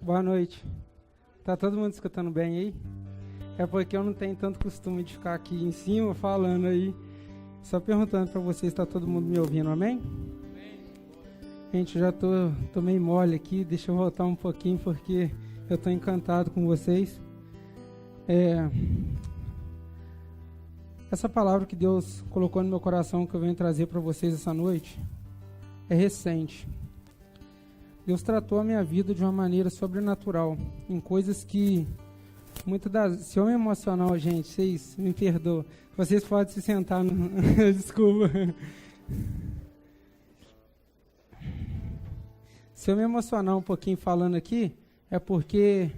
Boa noite. Tá todo mundo escutando bem aí? É porque eu não tenho tanto costume de ficar aqui em cima falando aí. Só perguntando pra vocês, tá todo mundo me ouvindo, amém? Gente, eu já tô meio mole aqui, deixa eu voltar um pouquinho porque eu tô encantado com vocês. Essa palavra que Deus colocou no meu coração que eu venho trazer para vocês essa noite é recente. Deus tratou a minha vida de uma maneira sobrenatural, em coisas que se eu me emocionar, gente, vocês me perdoam. Vocês podem se sentar no... Desculpa. Se eu me emocionar um pouquinho falando aqui, é porque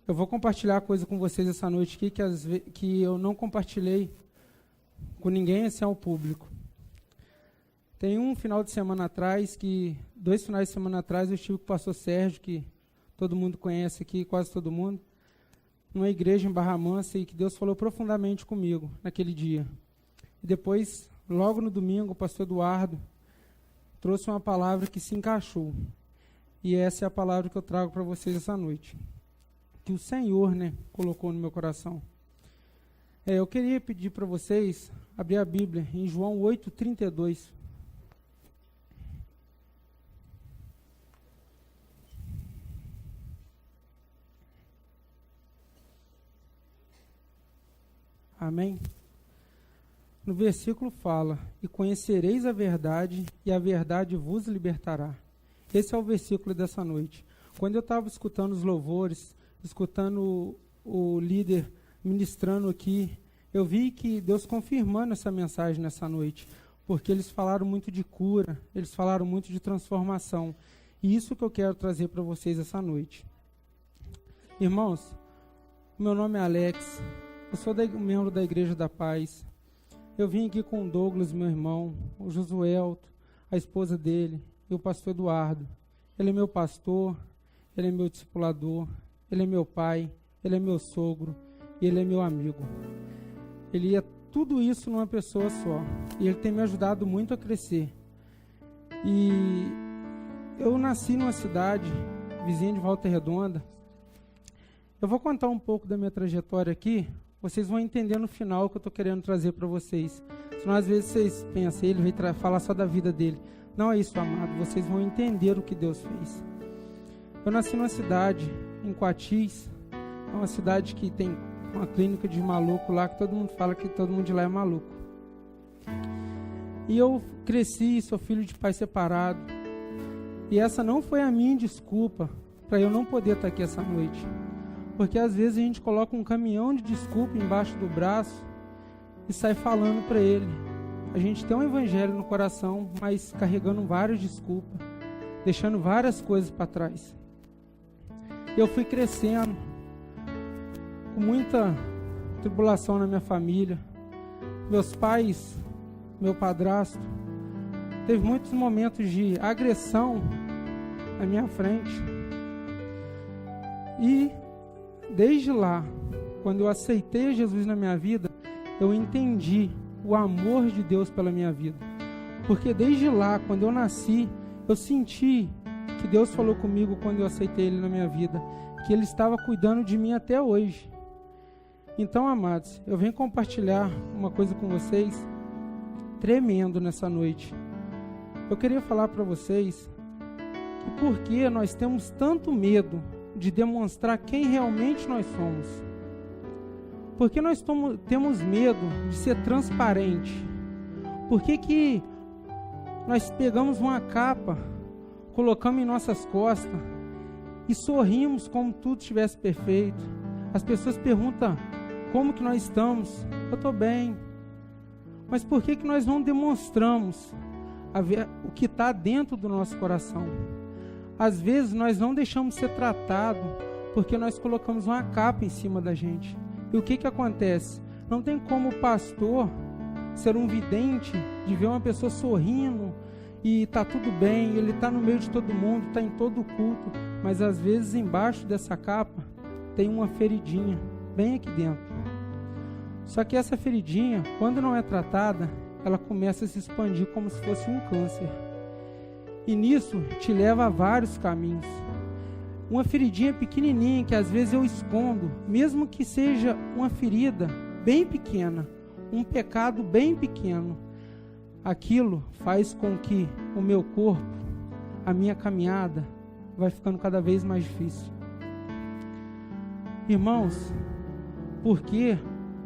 eu vou compartilhar coisa com vocês essa noite aqui que eu não compartilhei com ninguém, assim, ao público. Tem um final de semana atrás, 2 finais de semana atrás, eu estive com o pastor Sérgio, que todo mundo conhece aqui, quase todo mundo, numa igreja em Barra Mansa, e que Deus falou profundamente comigo naquele dia. E depois, logo no domingo, o pastor Eduardo trouxe uma palavra que se encaixou. E essa é a palavra que eu trago para vocês essa noite. Que o Senhor, colocou no meu coração. Eu queria pedir para vocês abrir a Bíblia em João 8:32. Amém? No versículo fala: e conhecereis a verdade, e a verdade vos libertará. Esse é o versículo dessa noite. Quando eu estava escutando os louvores, escutando o líder ministrando aqui, eu vi que Deus confirmando essa mensagem nessa noite, porque eles falaram muito de cura, eles falaram muito de transformação, e isso que eu quero trazer para vocês essa noite. Irmãos, meu nome é Alex, eu sou membro da Igreja da Paz. Eu vim aqui com o Douglas, meu irmão, o Josuelto, a esposa dele, e o pastor Eduardo. Ele é meu pastor, ele é meu discipulador, ele é meu pai, ele é meu sogro e ele é meu amigo. Ele é tudo isso numa pessoa só. E ele tem me ajudado muito a crescer. E eu nasci numa cidade vizinha de Volta Redonda. Eu vou contar um pouco da minha trajetória aqui. Vocês vão entender no final o que eu estou querendo trazer para vocês. Senão às vezes vocês pensam, ele vai falar só da vida dele. Não é isso, amado. Vocês vão entender o que Deus fez. Eu nasci numa cidade, em Coatis. É uma cidade que tem uma clínica de maluco lá, que todo mundo fala que todo mundo de lá é maluco. E eu cresci, sou filho de pai separado. E essa não foi a minha desculpa para eu não poder estar aqui essa noite. Porque às vezes a gente coloca um caminhão de desculpa embaixo do braço e sai falando para ele. A gente tem um evangelho no coração, mas carregando várias desculpas, deixando várias coisas para trás. Eu fui crescendo com muita tribulação na minha família. Meus pais, meu padrasto, teve muitos momentos de agressão na minha frente. E desde lá, quando eu aceitei Jesus na minha vida, eu entendi o amor de Deus pela minha vida. Porque desde lá, quando eu nasci, eu senti que Deus falou comigo quando eu aceitei Ele na minha vida, que Ele estava cuidando de mim até hoje. Então, amados, eu venho compartilhar uma coisa com vocês tremendo nessa noite. Eu queria falar para vocês que por que nós temos tanto medo de demonstrar quem realmente nós somos. Por que nós temos medo de ser transparente? Por que nós pegamos uma capa, colocamos em nossas costas e sorrimos como tudo estivesse perfeito? As pessoas perguntam como que nós estamos. Eu estou bem. Mas por que nós não demonstramos o que está dentro do nosso coração? Às vezes nós não deixamos ser tratado porque nós colocamos uma capa em cima da gente. E o que acontece? Não tem como o pastor ser um vidente de ver uma pessoa sorrindo e está tudo bem, ele está no meio de todo mundo, está em todo o culto, mas às vezes embaixo dessa capa tem uma feridinha bem aqui dentro. Só que essa feridinha, quando não é tratada, ela começa a se expandir como se fosse um câncer. E nisso te leva a vários caminhos. uma feridinha pequenininha que às vezes eu escondo, mesmo que seja uma ferida bem pequena, um pecado bem pequeno, aquilo faz com que o meu corpo, a minha caminhada, vai ficando cada vez mais difícil. Irmãos, porque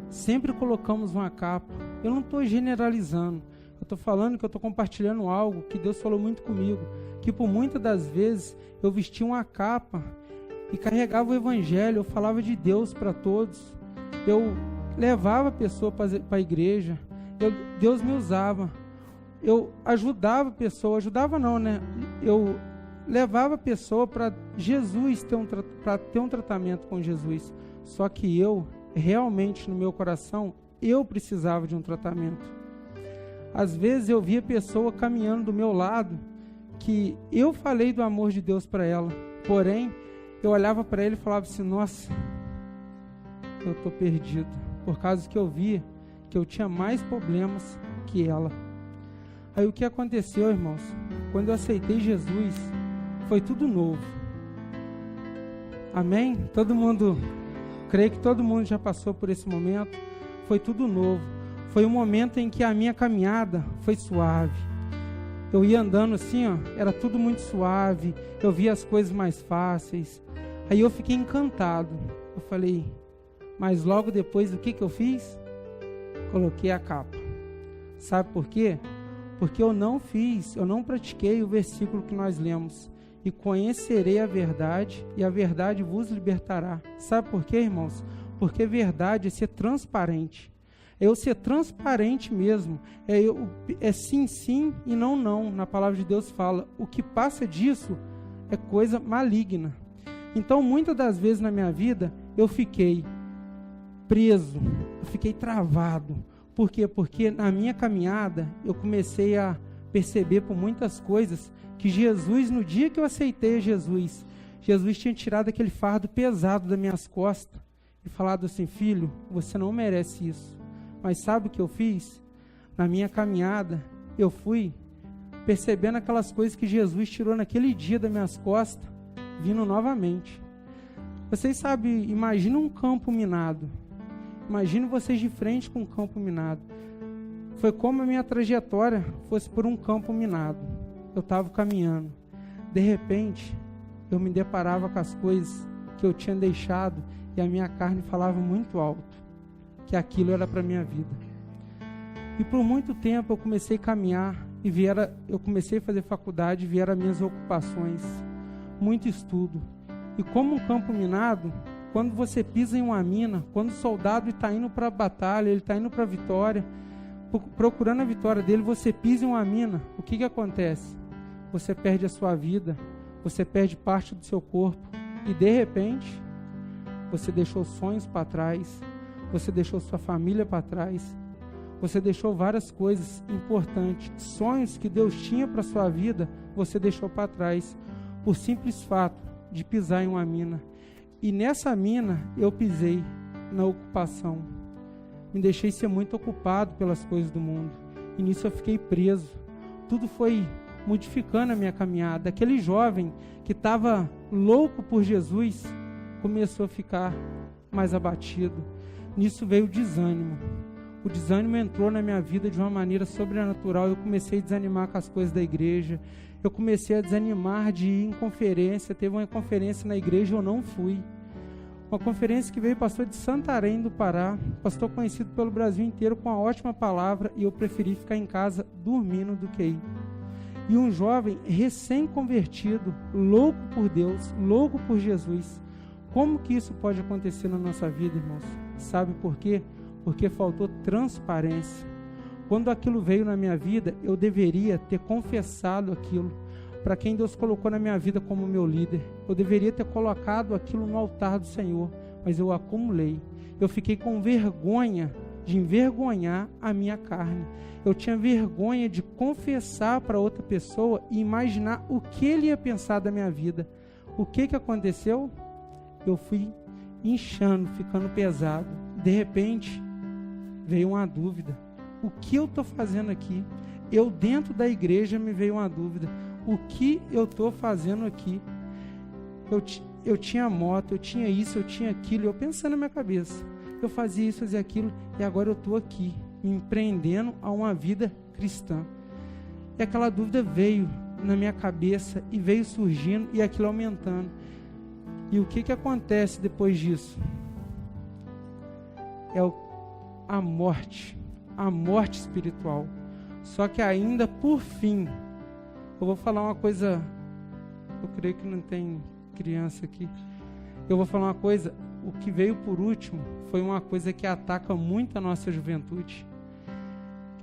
sempre colocamos uma capa, eu não estou generalizando, eu estou falando que eu estou compartilhando algo que Deus falou muito comigo, que por muitas das vezes eu vestia uma capa e carregava o evangelho, eu falava de Deus para todos, eu levava a pessoa para a igreja, Deus me usava, eu ajudava a pessoa, eu levava a pessoa para Jesus para ter um tratamento com Jesus, só que eu, realmente no meu coração, eu precisava de um tratamento. Às vezes eu via a pessoa caminhando do meu lado, que eu falei do amor de Deus para ela, porém, eu olhava para ele e falava assim, nossa, eu estou perdido, por causa que eu via que eu tinha mais problemas que ela. Aí o que aconteceu, irmãos? Quando eu aceitei Jesus, foi tudo novo. Amém? Todo mundo, creio que todo mundo já passou por esse momento. Foi tudo novo. Foi um momento em que a minha caminhada foi suave. Eu ia andando assim, era tudo muito suave. Eu via as coisas mais fáceis. Aí eu fiquei encantado. Eu falei, mas logo depois, o que eu fiz? Coloquei a capa. Sabe por quê? Porque eu não pratiquei o versículo que nós lemos. E conhecerei a verdade, e a verdade vos libertará. Sabe por quê, irmãos? Porque verdade é ser transparente. É eu ser transparente mesmo. É sim, sim e não, não. Na palavra de Deus fala, o que passa disso é coisa maligna. Então, muitas das vezes na minha vida, eu fiquei preso, eu fiquei travado. Por quê? Porque na minha caminhada, eu comecei a perceber por muitas coisas que Jesus, no dia que eu aceitei Jesus tinha tirado aquele fardo pesado das minhas costas e falado assim, filho, você não merece isso. Mas sabe o que eu fiz? Na minha caminhada, eu fui percebendo aquelas coisas que Jesus tirou naquele dia das minhas costas, vindo novamente. Vocês sabem, imagina um campo minado. Imagine vocês de frente com um campo minado. Foi como a minha trajetória fosse por um campo minado. Eu estava caminhando. De repente, eu me deparava com as coisas que eu tinha deixado e a minha carne falava muito alto, que aquilo era para a minha vida. E por muito tempo eu comecei a caminhar e eu comecei a fazer faculdade, vieram as minhas ocupações, muito estudo. E como um campo minado, quando você pisa em uma mina, quando o soldado está indo para a batalha, ele está indo para a vitória, procurando a vitória dele, você pisa em uma mina, o que acontece? Você perde a sua vida, você perde parte do seu corpo e de repente você deixou sonhos para trás, você deixou sua família para trás, você deixou várias coisas importantes, sonhos que Deus tinha para sua vida, você deixou para trás, por simples fato de pisar em uma mina. E nessa mina eu pisei na ocupação, me deixei ser muito ocupado pelas coisas do mundo, e nisso eu fiquei preso. Tudo foi modificando a minha caminhada. Aquele jovem que estava louco por Jesus começou a ficar mais abatido. Nisso veio o desânimo. O desânimo entrou na minha vida de uma maneira sobrenatural. Eu comecei a desanimar com as coisas da igreja. Eu comecei a desanimar de ir em conferência. Teve uma conferência na igreja e eu não fui. Uma conferência que veio pastor de Santarém do Pará, pastor conhecido pelo Brasil inteiro com uma ótima palavra, e eu preferi ficar em casa dormindo do que ir. E um jovem recém-convertido, louco por Deus, louco por Jesus. Como que isso pode acontecer na nossa vida, irmãos? Sabe por quê? Porque faltou transparência. Quando aquilo veio na minha vida, eu deveria ter confessado aquilo para quem Deus colocou na minha vida como meu líder. Eu deveria ter colocado aquilo no altar do Senhor, mas eu acumulei. Eu fiquei com vergonha de envergonhar a minha carne. Eu tinha vergonha de confessar para outra pessoa e imaginar o que ele ia pensar da minha vida. O que aconteceu? Eu fui inchando, ficando pesado. De repente, veio uma dúvida. O que eu estou fazendo aqui? Eu dentro da igreja me veio uma dúvida. O que eu estou fazendo aqui? eu tinha moto, eu tinha isso, eu tinha aquilo, eu pensando na minha cabeça. Eu fazia isso, fazia aquilo, e agora eu estou aqui, me empreendendo a uma vida cristã. E aquela dúvida veio na minha cabeça, e veio surgindo, e aquilo aumentando. E o que acontece depois disso? É a morte espiritual. Só que ainda por fim, eu vou falar uma coisa, eu creio que não tem criança aqui, eu vou falar uma coisa, o que veio por último foi uma coisa que ataca muito a nossa juventude.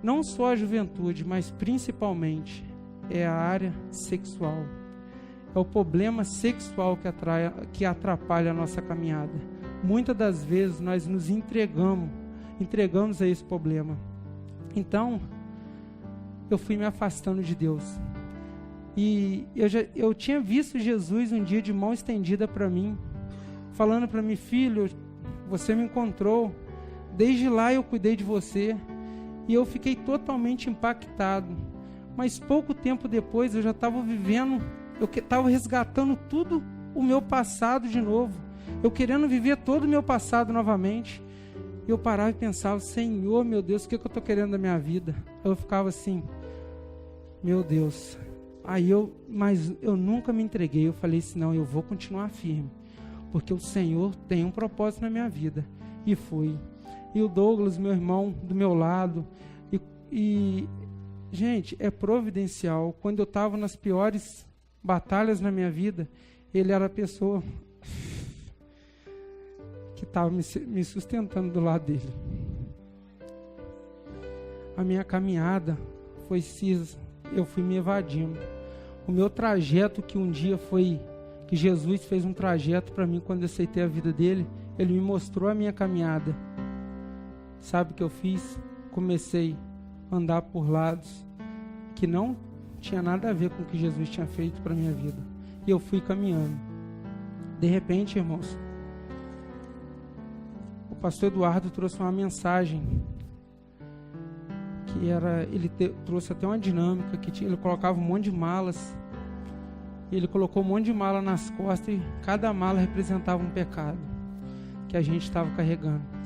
Não só a juventude, mas principalmente é a área sexual. É o problema sexual que atrapalha a nossa caminhada. Muitas das vezes nós nos entregamos a esse problema. Então, eu fui me afastando de Deus. E eu tinha visto Jesus um dia de mão estendida para mim, falando para mim: filho, você me encontrou, desde lá eu cuidei de você. E eu fiquei totalmente impactado. Mas pouco tempo depois eu já estava vivendo, eu estava resgatando tudo o meu passado de novo. Eu querendo viver todo o meu passado novamente. Eu parava e pensava: Senhor, meu Deus, o que eu estou querendo da minha vida? Eu ficava assim, meu Deus. Mas eu nunca me entreguei. Eu falei assim: não, eu vou continuar firme, porque o Senhor tem um propósito na minha vida. E fui. E o Douglas, meu irmão, do meu lado. Gente, é providencial. Quando eu estava nas piores batalhas na minha vida, ele era a pessoa que estava me sustentando do lado dele. A minha caminhada foi cinza. Eu fui me evadindo. O meu trajeto que um dia foi... que Jesus fez um trajeto para mim quando eu aceitei a vida dele, ele me mostrou a minha caminhada. Sabe o que eu fiz? Comecei a andar por lados que não tinha nada a ver com o que Jesus tinha feito para a minha vida. E eu fui caminhando. De repente, irmãos, o pastor Eduardo trouxe uma mensagem que era... trouxe até uma dinâmica que ele colocava um monte de malas. E ele colocou um monte de mala nas costas e cada mala representava um pecado que a gente estava carregando.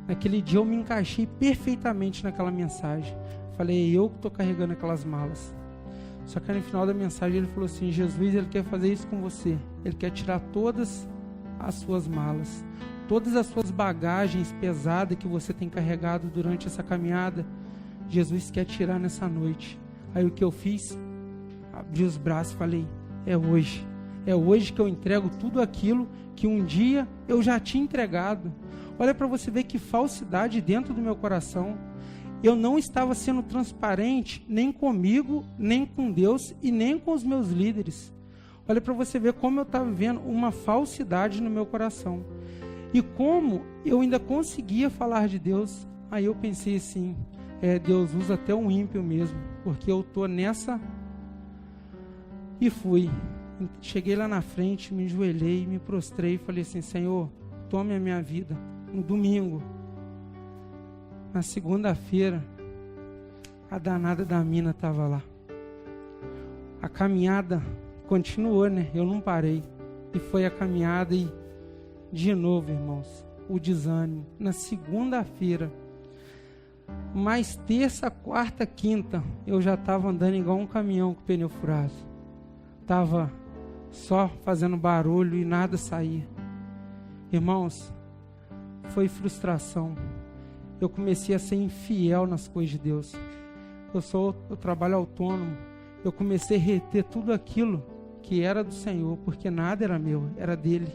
Naquele dia eu me encaixei perfeitamente naquela mensagem. Falei: eu que estou carregando aquelas malas. Só que no final da mensagem ele falou assim: Jesus, ele quer fazer isso com você. Ele quer tirar todas as suas malas, todas as suas bagagens pesadas que você tem carregado durante essa caminhada. Jesus quer tirar nessa noite. Aí o que eu fiz? Abri os braços e falei: é hoje. É hoje que eu entrego tudo aquilo que um dia eu já tinha entregado. Olha para você ver que falsidade dentro do meu coração. Eu não estava sendo transparente nem comigo, nem com Deus e nem com os meus líderes. Olha para você ver como eu estava vivendo uma falsidade no meu coração. E como eu ainda conseguia falar de Deus. Aí eu pensei assim: Deus usa até um ímpio mesmo, porque eu estou nessa... E fui. Cheguei lá na frente, me enjoelhei, me prostrei e falei assim: Senhor, tome a minha vida. No domingo, na segunda-feira, a danada da mina estava lá. A caminhada continuou, né? Eu não parei. E foi a caminhada e, de novo, irmãos, o desânimo. Na segunda-feira, mais terça, quarta, quinta, eu já estava andando igual um caminhão com pneu furado. Estava só fazendo barulho e nada saía. Irmãos, foi frustração. Eu comecei a ser infiel nas coisas de Deus. Eu trabalho autônomo. Eu comecei a reter tudo aquilo que era do Senhor, porque nada era meu, era dele.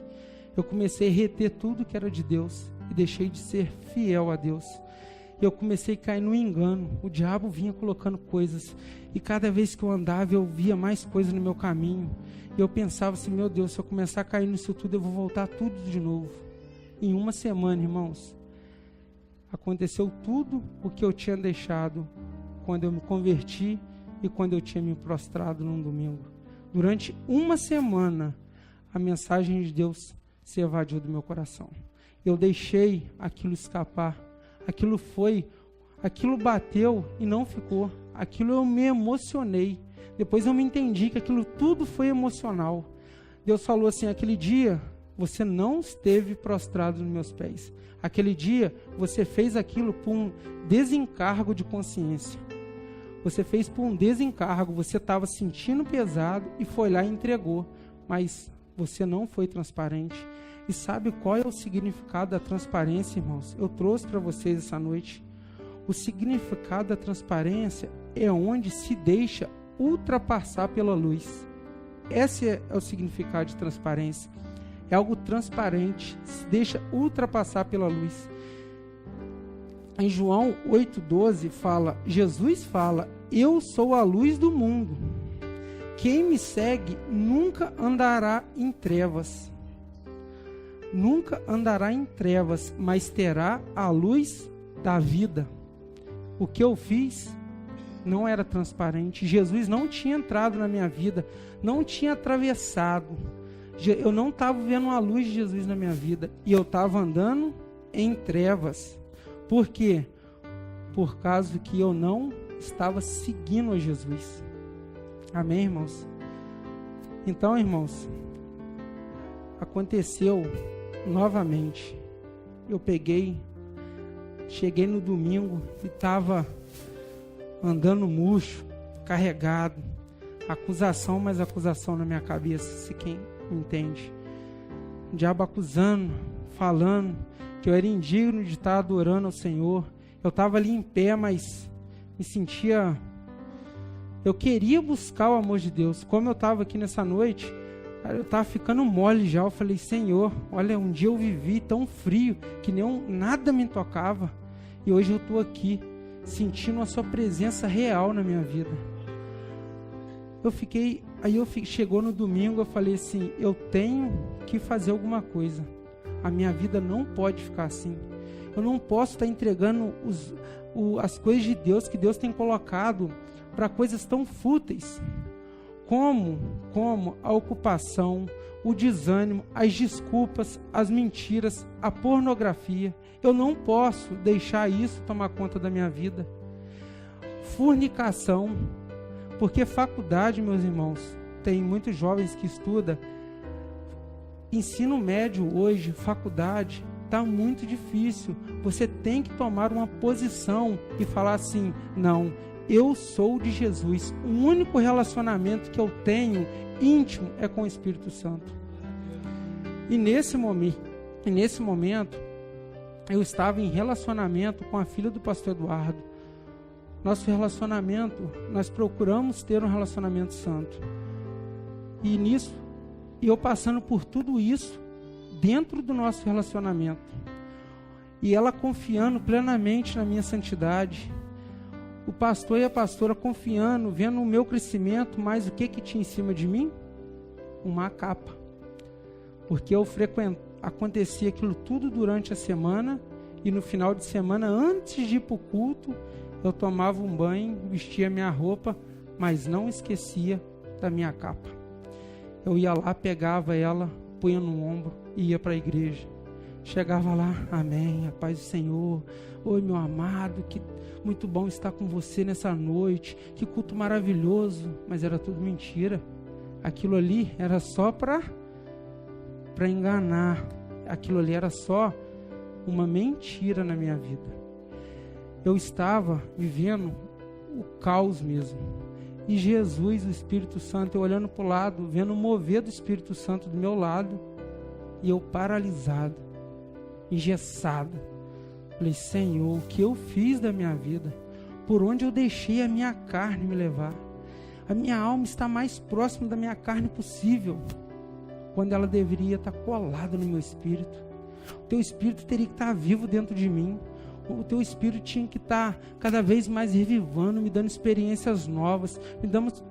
Eu comecei a reter tudo que era de Deus e deixei de ser fiel a Deus. Eu comecei a cair no engano. O diabo vinha colocando coisas, e cada vez que eu andava eu via mais coisas no meu caminho. E eu pensava assim: meu Deus, se eu começar a cair nisso tudo, eu vou voltar tudo de novo. Em uma semana, irmãos, aconteceu tudo o que eu tinha deixado quando eu me converti e quando eu tinha me prostrado num domingo. Durante uma semana, a mensagem de Deus se evadiu do meu coração. Eu deixei aquilo escapar. Aquilo bateu e não ficou. Aquilo eu me emocionei. Depois eu me entendi que aquilo tudo foi emocional. Deus falou assim: aquele dia você não esteve prostrado nos meus pés. Aquele dia você fez aquilo por um desencargo de consciência. Você fez por um desencargo, você estava sentindo pesado e foi lá e entregou. Mas você não foi transparente. E sabe qual é o significado da transparência, irmãos? Eu trouxe para vocês essa noite. O significado da transparência é onde se deixa ultrapassar pela luz. Esse é o significado de transparência. É algo transparente, se deixa ultrapassar pela luz. Em João 8,12 Jesus fala: eu sou a luz do mundo. Quem me segue nunca andará em trevas. Nunca andará em trevas, mas terá a luz da vida. O que eu fiz não era transparente. Jesus não tinha entrado na minha vida, não tinha atravessado. Eu não estava vendo a luz de Jesus na minha vida, e eu estava andando em trevas. Por quê? Por causa que eu não estava seguindo a Jesus. Amém, irmãos? Então, irmãos, aconteceu novamente. Eu cheguei no domingo e estava andando murcho, carregado, acusação, mas acusação na minha cabeça, se quem entende. O diabo acusando, falando que eu era indigno de estar adorando ao Senhor. Eu estava ali em pé, mas me sentia... Eu queria buscar o amor de Deus. Como eu estava aqui nessa noite, eu estava ficando mole já. Eu falei: Senhor, olha, um dia eu vivi tão frio que nada me tocava. E hoje eu estou aqui, sentindo a sua presença real na minha vida. Chegou no domingo, eu falei assim: eu tenho que fazer alguma coisa. A minha vida não pode ficar assim. Eu não posso estar entregando as coisas de Deus que Deus tem colocado para coisas tão fúteis como a ocupação, o desânimo, as desculpas, as mentiras, a pornografia. Eu não posso deixar isso tomar conta da minha vida. Fornicação, porque faculdade, meus irmãos, tem muitos jovens que estudam ensino médio hoje, faculdade, está muito difícil. Você tem que tomar uma posição e falar assim: não, eu sou de Jesus. O único relacionamento que eu tenho íntimo é com o Espírito Santo. E nesse momento, eu estava em relacionamento com a filha do pastor Eduardo. Nosso relacionamento, nós procuramos ter um relacionamento santo. E eu passando por tudo isso dentro do nosso relacionamento. E ela confiando plenamente na minha santidade. O pastor e a pastora confiando, vendo o meu crescimento, mas o que tinha em cima de mim? Uma capa. Porque acontecia aquilo tudo durante a semana, e no final de semana, antes de ir para o culto, eu tomava um banho, vestia minha roupa, mas não esquecia da minha capa. Eu ia lá, pegava ela, punha no ombro e ia para a igreja. Chegava lá: amém, a paz do Senhor. Oi, meu amado, que muito bom estar com você nessa noite. Que culto maravilhoso. Mas era tudo mentira. Aquilo ali era só para enganar. Aquilo ali era só uma mentira na minha vida. Eu estava vivendo o caos mesmo. E Jesus, o Espírito Santo, eu olhando para o lado, vendo o mover do Espírito Santo do meu lado, e eu paralisado, engessado. Falei: Senhor, o que eu fiz da minha vida? Por onde eu deixei a minha carne me levar? A minha alma está mais próxima da minha carne possível, quando ela deveria estar colada no meu espírito. O teu espírito teria que estar vivo dentro de mim. O teu espírito tinha que estar cada vez mais revivando, me dando experiências novas,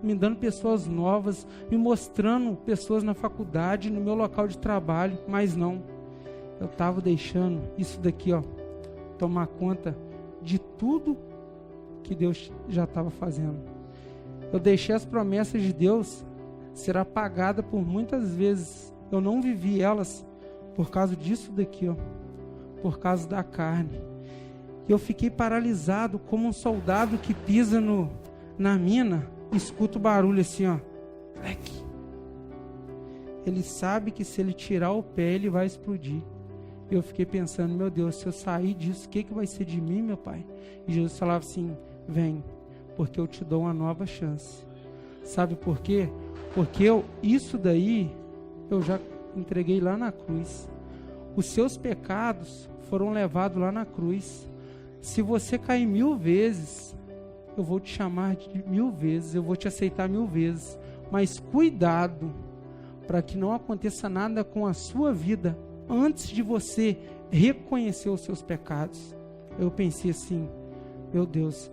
me dando pessoas novas, me mostrando pessoas na faculdade, no meu local de trabalho. Mas não, eu estava deixando isso daqui, tomar conta de tudo que Deus já estava fazendo. Eu deixei as promessas de Deus ser apagada por muitas vezes. Eu não vivi elas por causa disso daqui, por causa da carne. Eu fiquei paralisado como um soldado que pisa na mina, escuta o barulho assim, Ele sabe que se ele tirar o pé, ele vai explodir. Eu fiquei pensando, meu Deus, se eu sair disso, o que vai ser de mim, meu pai? E Jesus falava assim, vem, porque eu te dou uma nova chance. Sabe por quê? Porque isso daí, eu já entreguei lá na cruz. Os seus pecados foram levados lá na cruz. Se você cair 1000 vezes, eu vou te chamar de 1000 vezes, eu vou te aceitar 1000 vezes. Mas cuidado, para que não aconteça nada com a sua vida, antes de você reconhecer os seus pecados. Eu pensei assim, meu Deus,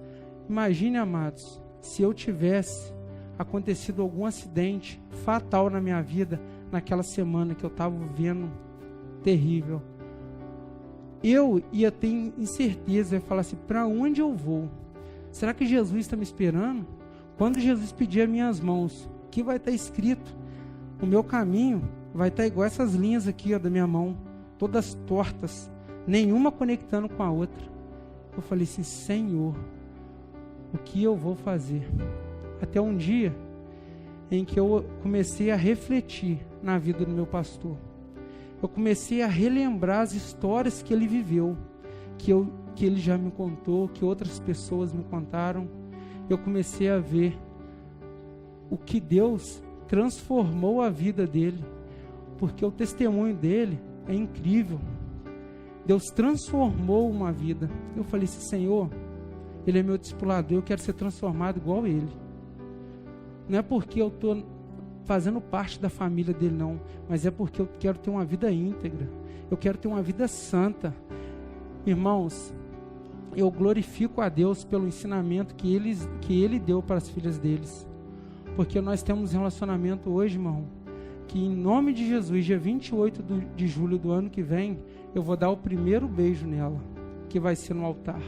imagine, amados, se eu tivesse acontecido algum acidente fatal na minha vida, naquela semana que eu estava vivendo terrível. Eu ia ter incerteza, ia falar assim, para onde eu vou? Será que Jesus está me esperando? Quando Jesus pedir as minhas mãos, o que vai estar escrito? O meu caminho vai estar igual essas linhas aqui, ó, da minha mão, todas tortas, nenhuma conectando com a outra. Eu falei assim, Senhor, o que eu vou fazer? Até um dia em que eu comecei a refletir na vida do meu pastor. Eu comecei a relembrar as histórias que ele viveu, que ele já me contou, que outras pessoas me contaram. Eu comecei a ver o que Deus transformou a vida dele, porque o testemunho dele é incrível. Deus transformou uma vida. Eu falei assim, Senhor, ele é meu discipulador, eu quero ser transformado igual a ele. Não é porque eu estou fazendo parte da família dele, não, mas é porque eu quero ter uma vida íntegra, eu quero ter uma vida santa. Irmãos, eu glorifico a Deus pelo ensinamento que ele deu para as filhas deles, porque nós temos um relacionamento hoje, irmão, que em nome de Jesus, dia 28 de julho do ano que vem, eu vou dar o primeiro beijo nela, que vai ser no altar.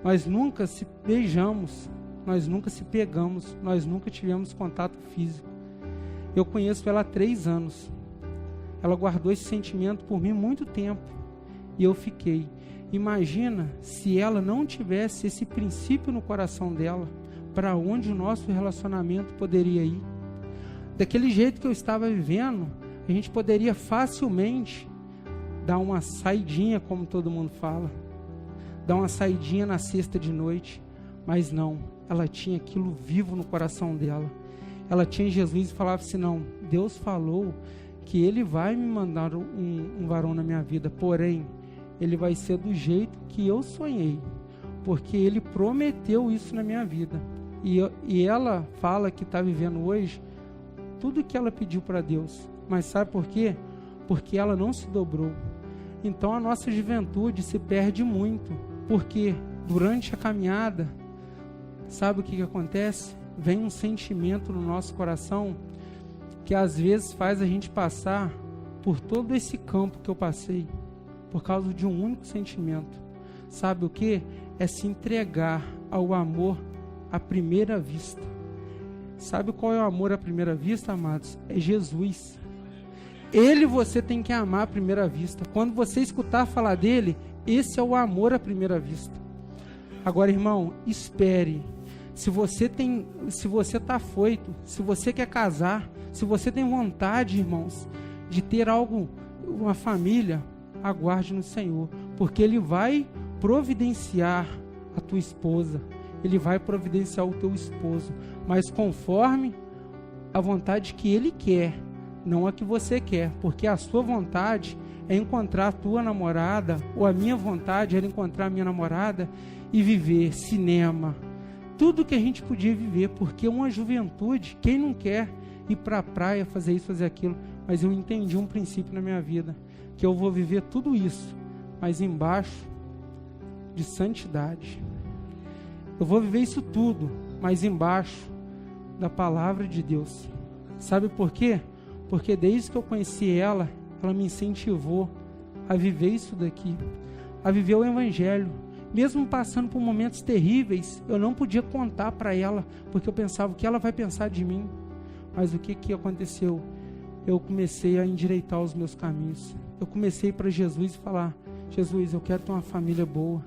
Nós nunca se beijamos, nós nunca se pegamos, nós nunca tivemos contato físico. Eu conheço ela há 3 anos. Ela guardou esse sentimento por mim muito tempo. E eu fiquei. Imagina se ela não tivesse esse princípio no coração dela, para onde o nosso relacionamento poderia ir. Daquele jeito que eu estava vivendo, a gente poderia facilmente dar uma saidinha, como todo mundo fala. Dar uma saidinha na sexta de noite. Mas não, ela tinha aquilo vivo no coração dela. Ela tinha Jesus e falava assim, não, Deus falou que Ele vai me mandar um varão na minha vida, porém, ele vai ser do jeito que eu sonhei, porque Ele prometeu isso na minha vida. E ela fala que está vivendo hoje tudo que ela pediu para Deus. Mas sabe por quê? Porque ela não se dobrou. Então a nossa juventude se perde muito, porque durante a caminhada, sabe o que acontece? Vem um sentimento no nosso coração que às vezes faz a gente passar por todo esse campo que eu passei, por causa de um único sentimento. Sabe o que? É se entregar ao amor à primeira vista. Sabe qual é o amor à primeira vista, amados? É Jesus. Ele você tem que amar à primeira vista. Quando você escutar falar dele, esse é o amor à primeira vista. Agora, irmão, espere. Se você está afoito, se você quer casar, se você tem vontade, irmãos, de ter algo, uma família, aguarde no Senhor, porque Ele vai providenciar a tua esposa, Ele vai providenciar o teu esposo, mas conforme a vontade que Ele quer, não a que você quer, porque a sua vontade é encontrar a tua namorada, ou a minha vontade era encontrar a minha namorada e viver cinema, tudo que a gente podia viver, porque uma juventude, quem não quer ir para a praia, fazer isso, fazer aquilo, mas eu entendi um princípio na minha vida, que eu vou viver tudo isso, mas embaixo de santidade. Eu vou viver isso tudo, mas embaixo da palavra de Deus. Sabe por quê? Porque desde que eu conheci ela me incentivou a viver isso daqui, a viver o Evangelho. Mesmo passando por momentos terríveis, eu não podia contar para ela, porque eu pensava, o que ela vai pensar de mim? Mas o que aconteceu? Eu comecei a endireitar os meus caminhos. Eu comecei para Jesus e falar, Jesus, eu quero ter uma família boa,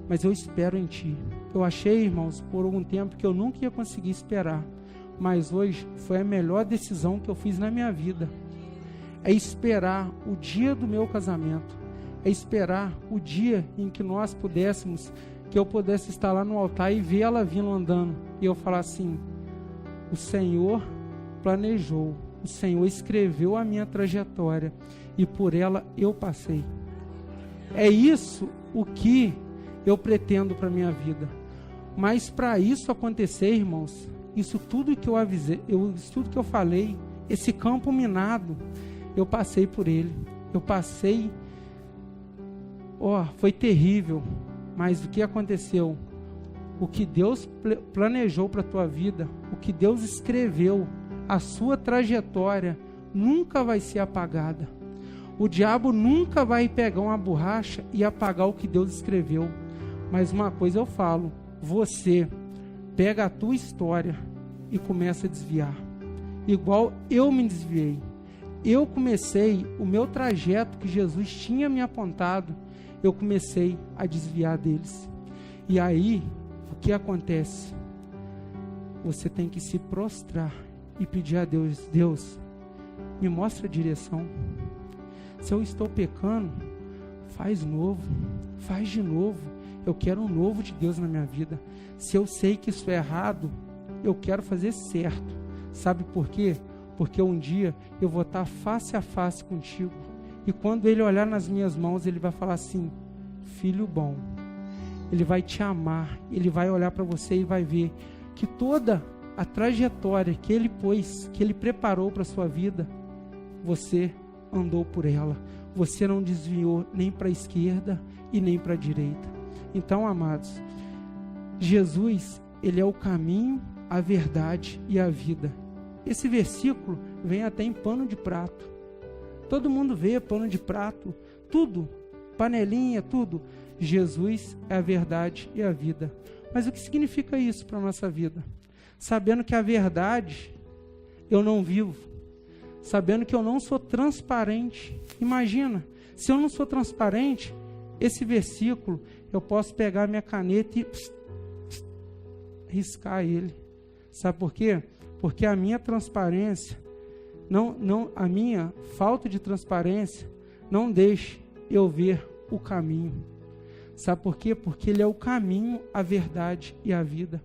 mas eu espero em Ti. Eu achei, irmãos, por algum tempo que eu nunca ia conseguir esperar, mas hoje foi a melhor decisão que eu fiz na minha vida. É esperar o dia do meu casamento, é esperar o dia em que nós pudéssemos, que eu pudesse estar lá no altar e ver ela vindo andando, e eu falar assim: o Senhor planejou, o Senhor escreveu a minha trajetória, e por ela eu passei. É isso o que eu pretendo para a minha vida. Mas para isso acontecer, irmãos, isso tudo que eu avisei, isso tudo que eu falei, esse campo minado, eu passei por ele. Eu passei, foi terrível, mas o que aconteceu? O que Deus planejou para a tua vida, o que Deus escreveu, a sua trajetória nunca vai ser apagada. O diabo nunca vai pegar uma borracha e apagar o que Deus escreveu. Mas uma coisa eu falo: você pega a tua história e começa a desviar. Igual eu me desviei. Eu comecei o meu trajeto que Jesus tinha me apontado, eu comecei a desviar deles. E aí, o que acontece? Você tem que se prostrar e pedir a Deus: Deus, me mostra a direção. Se eu estou pecando, faz novo, faz de novo. Eu quero um novo de Deus na minha vida. Se eu sei que isso é errado, eu quero fazer certo. Sabe por quê? Porque um dia eu vou estar face a face contigo. E quando Ele olhar nas minhas mãos, Ele vai falar assim: filho bom. Ele vai te amar. Ele vai olhar para você e vai ver que toda a trajetória que Ele pôs, que Ele preparou para a sua vida, você andou por ela. Você não desviou nem para a esquerda e nem para a direita. Então, amados, Jesus, Ele é o caminho, a verdade e a vida. Esse versículo vem até em pano de prato. Todo mundo vê pano de prato, tudo, panelinha, tudo. Jesus é a verdade e a vida. Mas o que significa isso para a nossa vida? Sabendo que a verdade eu não vivo, sabendo que eu não sou transparente. Imagina, se eu não sou transparente, esse versículo, eu posso pegar a minha caneta e riscar ele. Sabe por quê? Porque a minha transparência, a minha falta de transparência, não deixa eu ver o caminho. Sabe por quê? Porque Ele é o caminho, a verdade e a vida.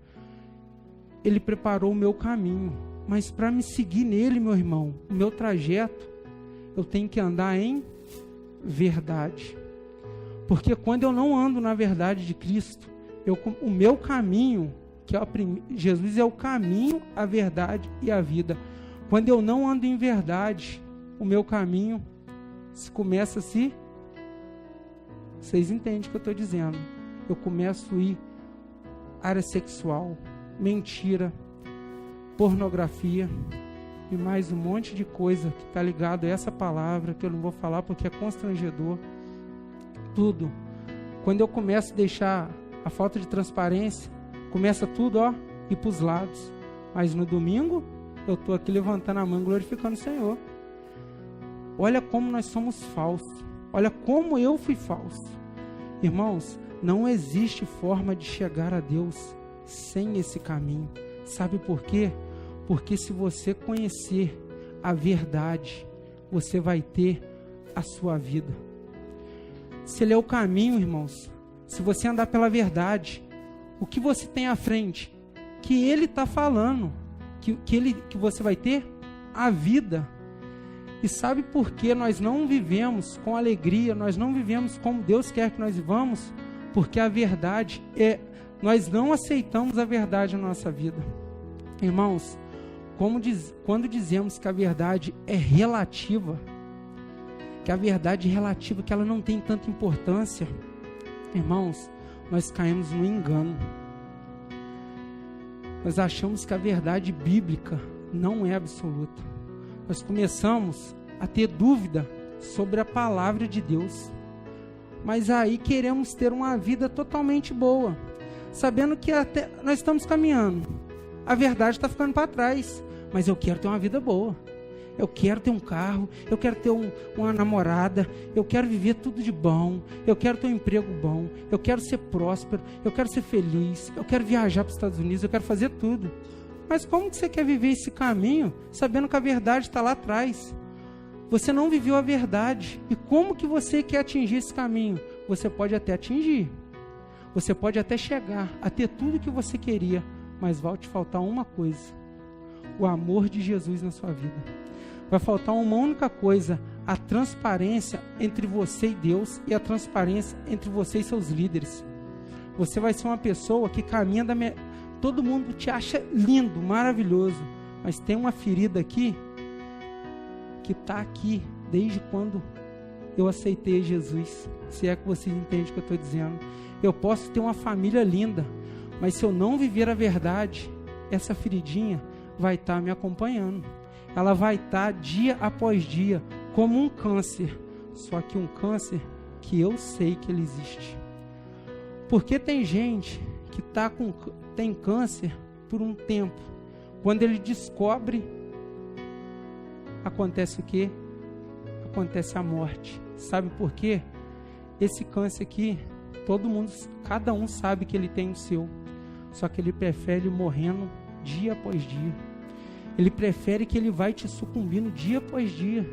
Ele preparou o meu caminho. Mas para me seguir nele, meu irmão, o meu trajeto, eu tenho que andar em verdade. Porque quando eu não ando na verdade de Cristo, o meu caminho, que é Jesus é o caminho, a verdade e a vida. Quando eu não ando em verdade, o meu caminho começa a se... Vocês entendem o que eu estou dizendo? Eu começo a ir área sexual, mentira, pornografia e mais um monte de coisa que está ligado a essa palavra, que eu não vou falar porque é constrangedor. Tudo. Quando eu começo a deixar a falta de transparência, começa tudo, ir para os lados. Mas no domingo, eu estou aqui levantando a mão, glorificando o Senhor. Olha como nós somos falsos. Olha como eu fui falso. Irmãos, não existe forma de chegar a Deus sem esse caminho. Sabe por quê? Porque se você conhecer a verdade, você vai ter a sua vida. Se Ele é o caminho, irmãos, se você andar pela verdade, o que você tem à frente? Que Ele está falando, que você vai ter a vida. E sabe por que nós não vivemos com alegria, nós não vivemos como Deus quer que nós vivamos? Porque a verdade nós não aceitamos a verdade na nossa vida. Irmãos, quando dizemos que a verdade é relativa, que a verdade é relativa, que ela não tem tanta importância, irmãos, nós caímos no engano. Nós achamos que a verdade bíblica não é absoluta. Nós começamos a ter dúvida sobre a palavra de Deus. Mas aí queremos ter uma vida totalmente boa, sabendo que até nós estamos caminhando. A verdade está ficando para trás, mas eu quero ter uma vida boa. Eu quero ter um carro, eu quero ter uma namorada, eu quero viver tudo de bom, eu quero ter um emprego bom, eu quero ser próspero, eu quero ser feliz, eu quero viajar para os Estados Unidos, eu quero fazer tudo. Mas como que você quer viver esse caminho sabendo que a verdade está lá atrás? Você não viveu a verdade. E como que você quer atingir esse caminho? Você pode até atingir. Você pode até chegar a ter tudo que você queria, mas vai te faltar uma coisa: o amor de Jesus na sua vida. Vai faltar uma única coisa: a transparência entre você e Deus e a transparência entre você e seus líderes. Você vai ser uma pessoa que caminha todo mundo te acha lindo, maravilhoso, mas tem uma ferida aqui que está aqui desde quando eu aceitei Jesus. Se é que vocês entendem o que eu estou dizendo. Eu posso ter uma família linda, mas se eu não viver a verdade, essa feridinha vai estar me acompanhando. Ela vai estar dia após dia como um câncer, só que um câncer que eu sei que ele existe. Porque tem gente que tem câncer por um tempo. Quando ele descobre, acontece o quê? Acontece a morte. Sabe por quê? Esse câncer aqui, cada um sabe que ele tem o seu. Só que ele prefere ir morrendo dia após dia. Ele prefere que ele vai te sucumbindo dia após dia.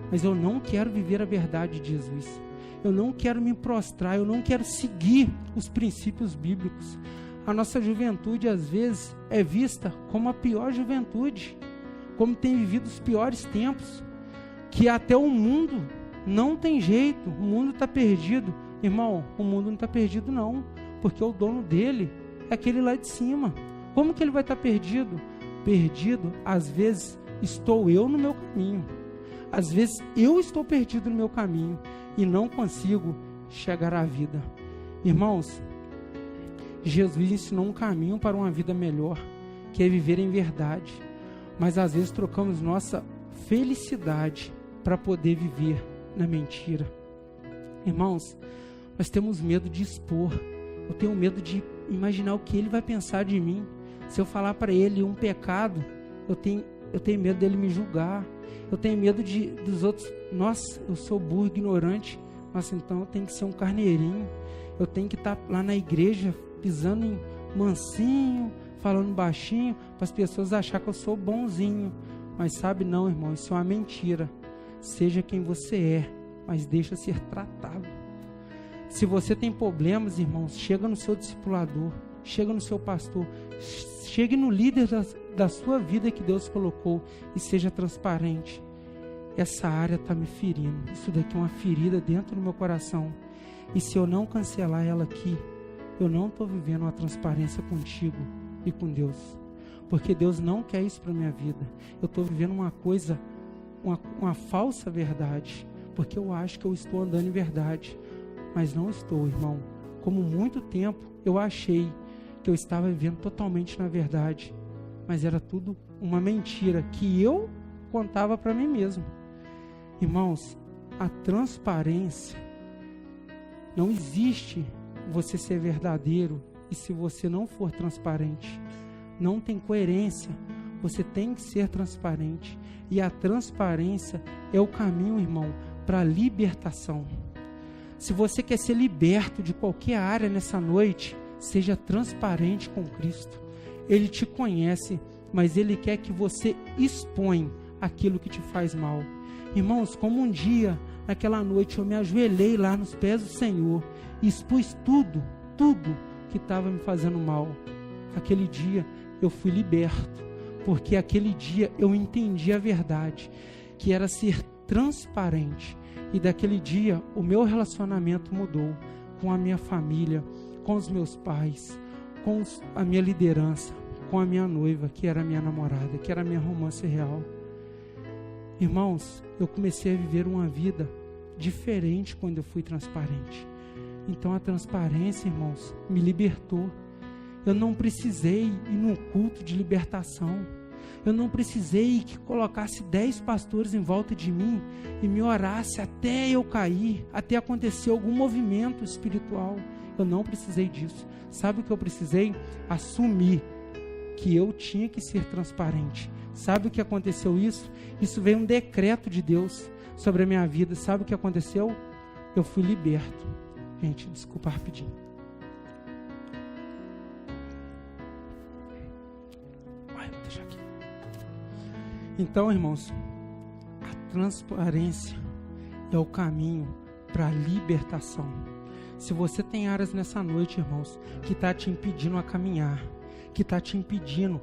Mas eu não quero viver a verdade de Jesus. Eu não quero me prostrar, eu não quero seguir os princípios bíblicos. A nossa juventude, às vezes, é vista como a pior juventude, como tem vivido os piores tempos, que até o mundo não tem jeito, o mundo está perdido. Irmão, o mundo não está perdido não, porque o dono dele é aquele lá de cima. Como que ele vai estar perdido? Perdido, às vezes, estou eu no meu caminho. Às vezes, eu estou perdido no meu caminho e não consigo chegar à vida. Irmãos, Jesus ensinou um caminho para uma vida melhor, que é viver em verdade. Mas às vezes trocamos nossa felicidade para poder viver na mentira. Irmãos, nós temos medo de expor. Eu tenho medo de imaginar o que ele vai pensar de mim. Se eu falar para ele um pecado, eu tenho medo dele me julgar. Eu tenho medo dos outros. Nossa, eu sou burro, ignorante. Nossa, então eu tenho que ser um carneirinho. Eu tenho que estar lá na igreja, pisando em mansinho, falando baixinho, para as pessoas acharem que eu sou bonzinho. Mas sabe não, irmão, isso é uma mentira. Seja quem você é, mas deixa ser tratado. Se você tem problemas, irmãos, chega no seu discipulador, chega no seu pastor, chegue no líder da sua vida que Deus colocou e seja transparente. Essa área está me ferindo. Isso daqui é uma ferida dentro do meu coração. E se eu não cancelar ela aqui, eu não estou vivendo uma transparência contigo e com Deus. Porque Deus não quer isso para a minha vida. Eu estou vivendo uma coisa, uma falsa verdade. Porque eu acho que eu estou andando em verdade. Mas não estou, irmão. Como muito tempo eu achei que eu estava vivendo totalmente na verdade. Mas era tudo uma mentira que eu contava para mim mesmo. Irmãos, a transparência, não existe você ser verdadeiro e se você não for transparente. Não tem coerência. Você tem que ser transparente. E a transparência é o caminho, irmão, para a libertação. Se você quer ser liberto de qualquer área nessa noite, seja transparente com Cristo. Ele te conhece, mas Ele quer que você exponha aquilo que te faz mal. Irmãos, como um dia, naquela noite, eu me ajoelhei lá nos pés do Senhor e expus tudo que estava me fazendo mal. Aquele dia eu fui liberto, porque aquele dia eu entendi a verdade, que era ser transparente. E daquele dia o meu relacionamento mudou com a minha família, com os meus pais, com a minha liderança, com a minha noiva, que era a minha namorada, que era a minha romance real. Irmãos, eu comecei a viver uma vida diferente quando eu fui transparente. Então a transparência, irmãos, me libertou. Eu não precisei ir num culto de libertação. Eu não precisei que colocasse 10 pastores em volta de mim e me orasse até eu cair, até acontecer algum movimento espiritual. Eu não precisei disso. Sabe o que eu precisei? Assumir que eu tinha que ser transparente. Sabe o que aconteceu isso? Isso veio um decreto de Deus sobre a minha vida. Sabe o que aconteceu? Eu fui liberto. Gente, desculpa rapidinho. Então, irmãos, a transparência é o caminho para a libertação. Se você tem áreas nessa noite, irmãos, que está te impedindo a caminhar, que está te impedindo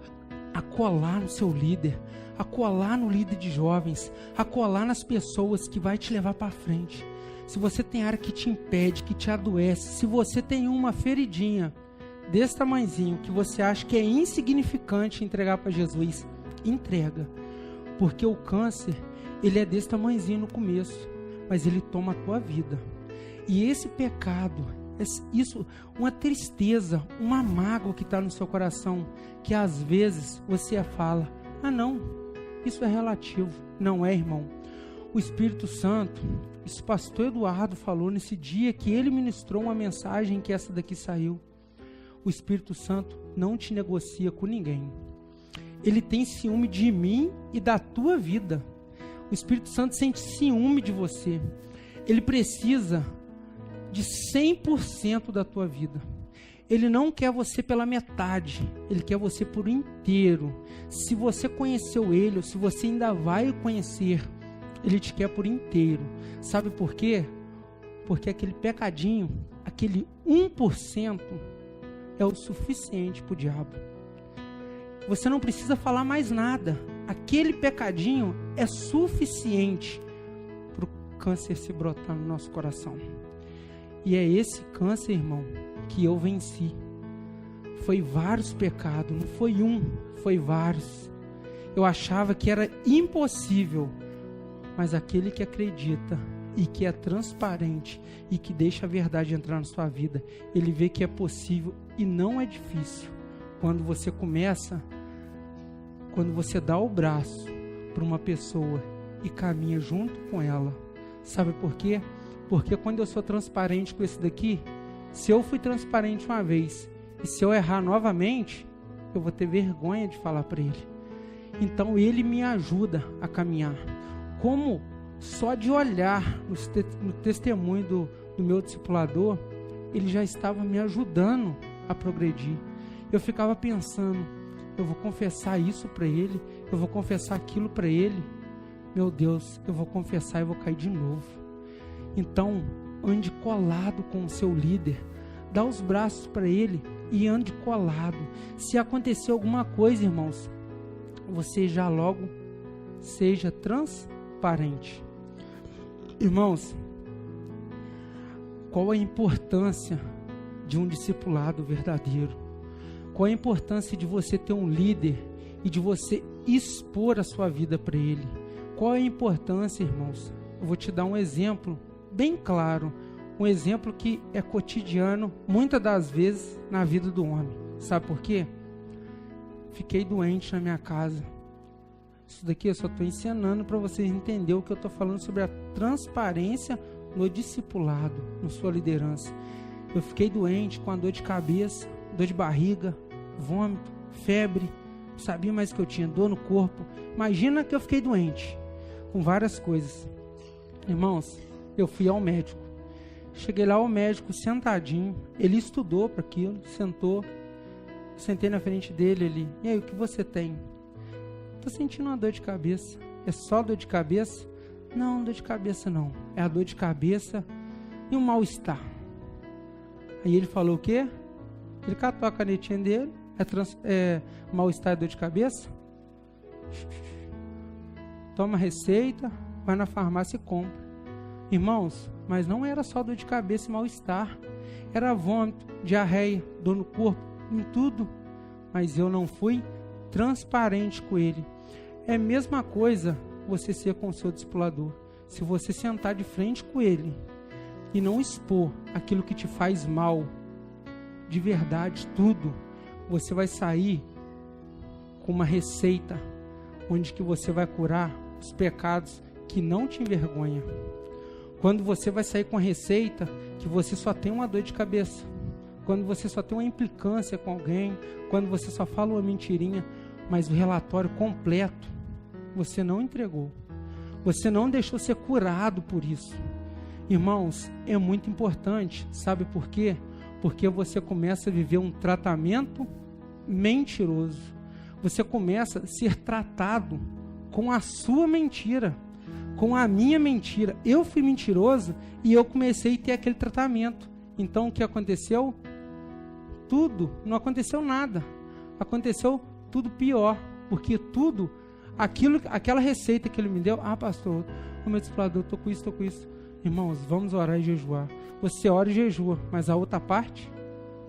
a colar no seu líder, a colar no líder de jovens, a colar nas pessoas que vai te levar para frente. Se você tem área que te impede, que te adoece, se você tem uma feridinha desse tamanhozinho que você acha que é insignificante entregar para Jesus, entrega. Porque o câncer, ele é desse tamanhozinho no começo, mas ele toma a tua vida. E esse pecado, isso, uma tristeza, uma mágoa que está no seu coração, que às vezes você fala, não, isso é relativo. Não é, irmão. O Espírito Santo, esse pastor Eduardo falou nesse dia que ele ministrou uma mensagem que essa daqui saiu. O Espírito Santo não te negocia com ninguém. Ele tem ciúme de mim e da tua vida. O Espírito Santo sente ciúme de você. Ele precisa de 100% da tua vida. Ele não quer você pela metade, ele quer você por inteiro. Se você conheceu ele, ou se você ainda vai conhecer, ele te quer por inteiro. Sabe por quê? Porque aquele pecadinho, aquele 1% é o suficiente para o diabo. Você não precisa falar mais nada. Aquele pecadinho é suficiente para o câncer se brotar no nosso coração. E é esse câncer, irmão, que eu venci. Foi vários pecados, não foi um, foi vários. Eu achava que era impossível, mas aquele que acredita e que é transparente e que deixa a verdade entrar na sua vida, ele vê que é possível e não é difícil. Quando você começa, quando você dá o braço para uma pessoa e caminha junto com ela. Sabe por quê? Porque quando eu sou transparente com esse daqui, se eu fui transparente uma vez e se eu errar novamente, eu vou ter vergonha de falar para ele. Então ele me ajuda a caminhar. Como só de olhar no testemunho do meu discipulador, ele já estava me ajudando a progredir. Eu ficava pensando, eu vou confessar isso para ele, eu vou confessar aquilo para ele. Meu Deus, eu vou confessar e vou cair de novo. Então, ande colado com o seu líder, dá os braços para ele e ande colado. Se acontecer alguma coisa, irmãos, você já logo seja transparente. Irmãos, qual a importância de um discipulado verdadeiro? Qual a importância de você ter um líder e de você expor a sua vida para ele? Qual a importância, irmãos? Eu vou te dar um exemplo bem claro, um exemplo que é cotidiano, muitas das vezes, na vida do homem. Sabe por quê? Fiquei doente na minha casa. Isso daqui eu só estou ensinando para vocês entenderem o que eu estou falando sobre a transparência no discipulado, na sua liderança. Eu fiquei doente com a dor de cabeça, dor de barriga, vômito, febre, não sabia mais o que eu tinha, dor no corpo. Imagina que eu fiquei doente com várias coisas. Irmãos, eu fui ao médico. Cheguei lá, o médico sentadinho, ele estudou para aquilo, sentou, sentei na frente dele, ele, e aí, o que você tem? Tô sentindo uma dor de cabeça. É só dor de cabeça? Não, dor de cabeça não. É a dor de cabeça e um mal-estar. Aí ele falou o quê? Ele catou a canetinha dele, mal-estar e dor de cabeça? Toma a receita, vai na farmácia e compra. Irmãos, mas não era só dor de cabeça e mal-estar. Era vômito, diarreia, dor no corpo, em tudo. Mas eu não fui transparente com ele. É a mesma coisa você ser com o seu discipulador. Se você sentar de frente com ele e não expor aquilo que te faz mal, de verdade, tudo, você vai sair com uma receita onde que você vai curar os pecados que não te envergonham. Quando você vai sair com a receita que você só tem uma dor de cabeça, quando você só tem uma implicância com alguém, quando você só fala uma mentirinha, mas o relatório completo você não entregou, você não deixou ser curado por isso. Irmãos, é muito importante, sabe por quê? Porque você começa a viver um tratamento mentiroso, você começa a ser tratado com a sua mentira, com a minha mentira. Eu fui mentiroso e eu comecei a ter aquele tratamento. Então o que aconteceu? Tudo, não aconteceu nada. Aconteceu tudo pior, porque tudo, aquela receita que ele me deu, pastor, o meu discipulador, estou com isso. Irmãos, vamos orar e jejuar. Você ora e jejua, mas a outra parte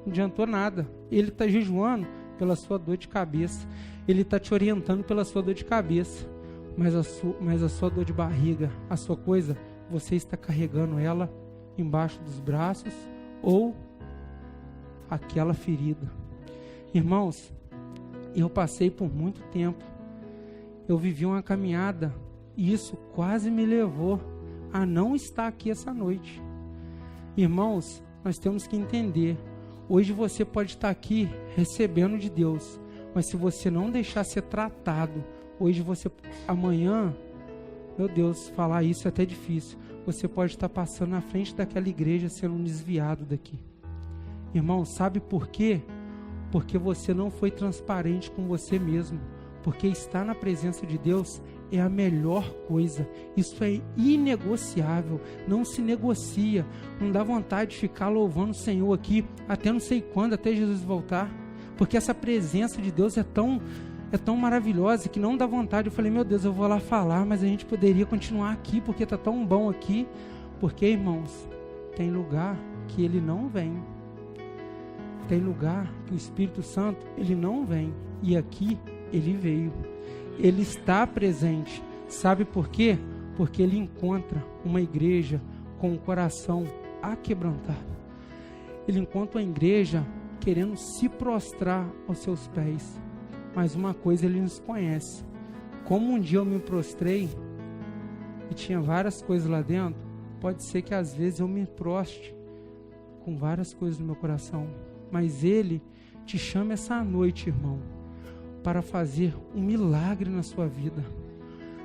não adiantou nada. Ele está jejuando pela sua dor de cabeça. Ele está te orientando pela sua dor de cabeça. Mas a sua dor de barriga, a sua coisa, você está carregando ela embaixo dos braços ou aquela ferida. Irmãos, eu passei por muito tempo. Eu vivi uma caminhada e isso quase me levou a não estar aqui essa noite. Irmãos, nós temos que entender. Hoje você pode estar aqui recebendo de Deus, mas se você não deixar ser tratado, amanhã, meu Deus, falar isso é até difícil. Você pode estar passando na frente daquela igreja sendo desviado daqui. Irmão, sabe por quê? Porque você não foi transparente com você mesmo. Porque estar na presença de Deus é a melhor coisa. Isso é inegociável, não se negocia. Não dá vontade de ficar louvando o Senhor aqui até não sei quando, até Jesus voltar. Porque essa presença de Deus é tão maravilhosa que não dá vontade. Eu falei, meu Deus, eu vou lá falar, mas a gente poderia continuar aqui porque está tão bom aqui. Porque, irmãos, tem lugar que Ele não vem. Tem lugar que o Espírito Santo, Ele não vem. E aqui Ele veio. Ele está presente. Sabe por quê? Porque Ele encontra uma igreja com o coração aquebrantado. Ele encontra uma igreja querendo se prostrar aos seus pés. Mas uma coisa Ele nos conhece. Como um dia eu me prostrei e tinha várias coisas lá dentro, pode ser que às vezes eu me proste com várias coisas no meu coração. Mas Ele te chama essa noite, irmão, para fazer um milagre na sua vida.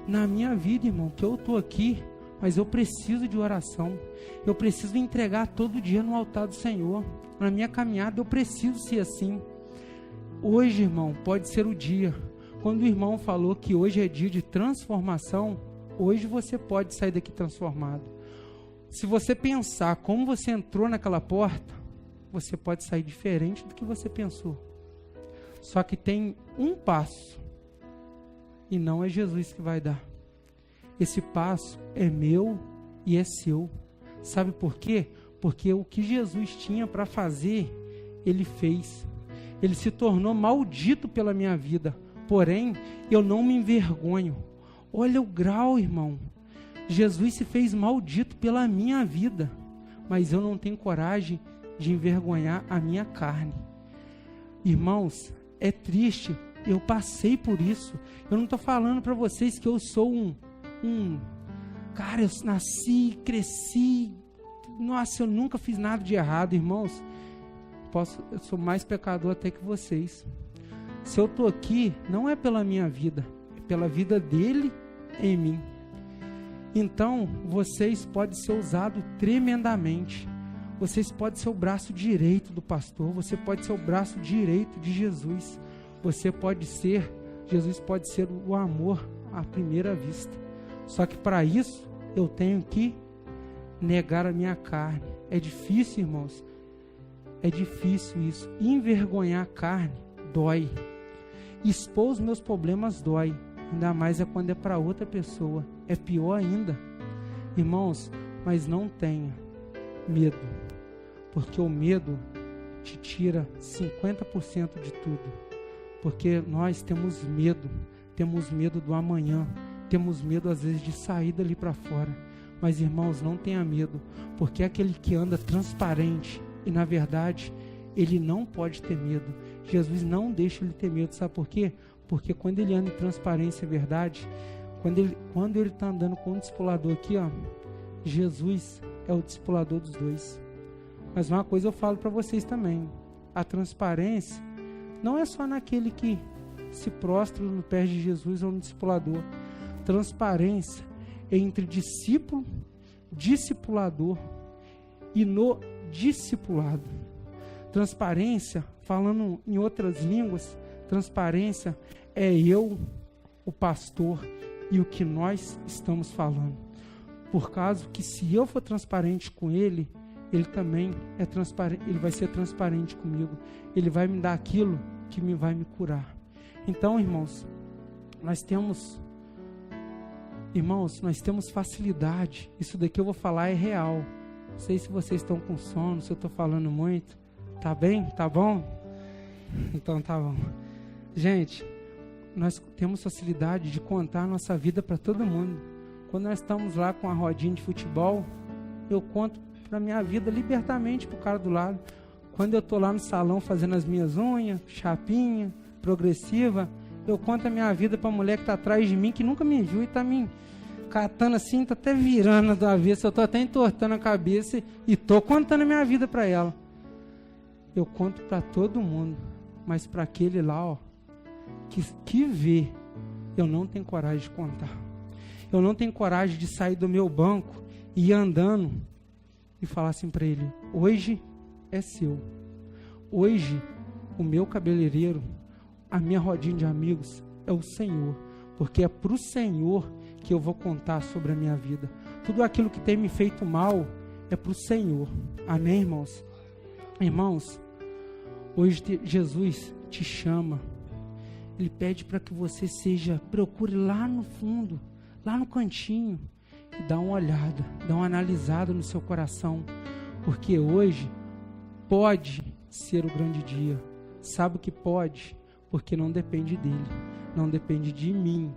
Na minha vida, irmão, que eu estou aqui, mas eu preciso de oração. Eu preciso entregar todo dia no altar do Senhor. Na minha caminhada eu preciso ser assim. Hoje, irmão, pode ser o dia. Quando o irmão falou que hoje é dia de transformação, hoje você pode sair daqui transformado. Se você pensar como você entrou naquela porta, você pode sair diferente do que você pensou. Só que tem um passo, e não é Jesus que vai dar. Esse passo é meu e é seu. Sabe por quê? Porque o que Jesus tinha para fazer, Ele fez. Ele se tornou maldito pela minha vida. Porém, eu não me envergonho. Olha o grau, irmão. Jesus se fez maldito pela minha vida. Mas eu não tenho coragem de envergonhar a minha carne. Irmãos, é triste. Eu passei por isso. Eu não estou falando para vocês que eu sou cara, eu nasci, cresci. Nossa, eu nunca fiz nada de errado, irmãos. Eu sou mais pecador até que vocês. Se eu estou aqui, não é pela minha vida, é pela vida dele em mim. Então, vocês podem ser usados tremendamente. Vocês podem ser o braço direito do pastor. Você pode ser o braço direito de Jesus. Jesus pode ser o amor à primeira vista. Só que para isso, eu tenho que negar a minha carne. É difícil, irmãos. É difícil isso. Envergonhar a carne dói. Expor os meus problemas dói. Ainda mais é quando é para outra pessoa. É pior ainda. Irmãos, mas não tenha medo. Porque o medo te tira 50% de tudo. Porque nós temos medo. Temos medo do amanhã. Temos medo às vezes de sair dali para fora. Mas irmãos, não tenha medo. Porque é aquele que anda transparente. E na verdade, ele não pode ter medo. Jesus não deixa ele ter medo. Sabe por quê? Porque quando ele anda em transparência e verdade, quando ele está andando com um discipulador aqui, Jesus é o discipulador dos dois. Mas uma coisa eu falo para vocês também. A transparência não é só naquele que se prostra no pé de Jesus ou no discipulador. Transparência é entre discípulo, discipulador e no discipulado. Transparência, falando em outras línguas, transparência é eu, o pastor, e o que nós estamos falando. Por causa que se eu for transparente com ele, ele também é transparente, ele vai ser transparente comigo. Ele vai me dar aquilo que me vai me curar. Então, irmãos, nós temos facilidade. Isso daqui eu vou falar é real. Não sei se vocês estão com sono, se eu estou falando muito. Tá bem? Tá bom? Então tá bom. Gente, nós temos facilidade de contar a nossa vida para todo mundo. Quando nós estamos lá com a rodinha de futebol, eu conto para minha vida libertamente pro cara do lado. Quando eu estou lá no salão fazendo as minhas unhas, chapinha, progressiva, eu conto a minha vida para a mulher que está atrás de mim, que nunca me viu e está me catando assim, está até virando do avesso, eu estou até entortando a cabeça e estou contando a minha vida para ela. Eu conto para todo mundo, mas para aquele lá, ó, que vê, eu não tenho coragem de contar. Eu não tenho coragem de sair do meu banco e ir andando e falar assim para ele: hoje é seu. Hoje o meu cabeleireiro, a minha rodinha de amigos é o Senhor, porque é para o Senhor que eu vou contar sobre a minha vida. Tudo aquilo que tem me feito mal é para o Senhor. Amém, irmãos? Irmãos, hoje Jesus te chama. Ele pede para que você procure lá no fundo, lá no cantinho, e dá uma olhada, dá uma analisada no seu coração, porque hoje pode ser o grande dia. Sabe o que pode? Porque não depende dele, não depende de mim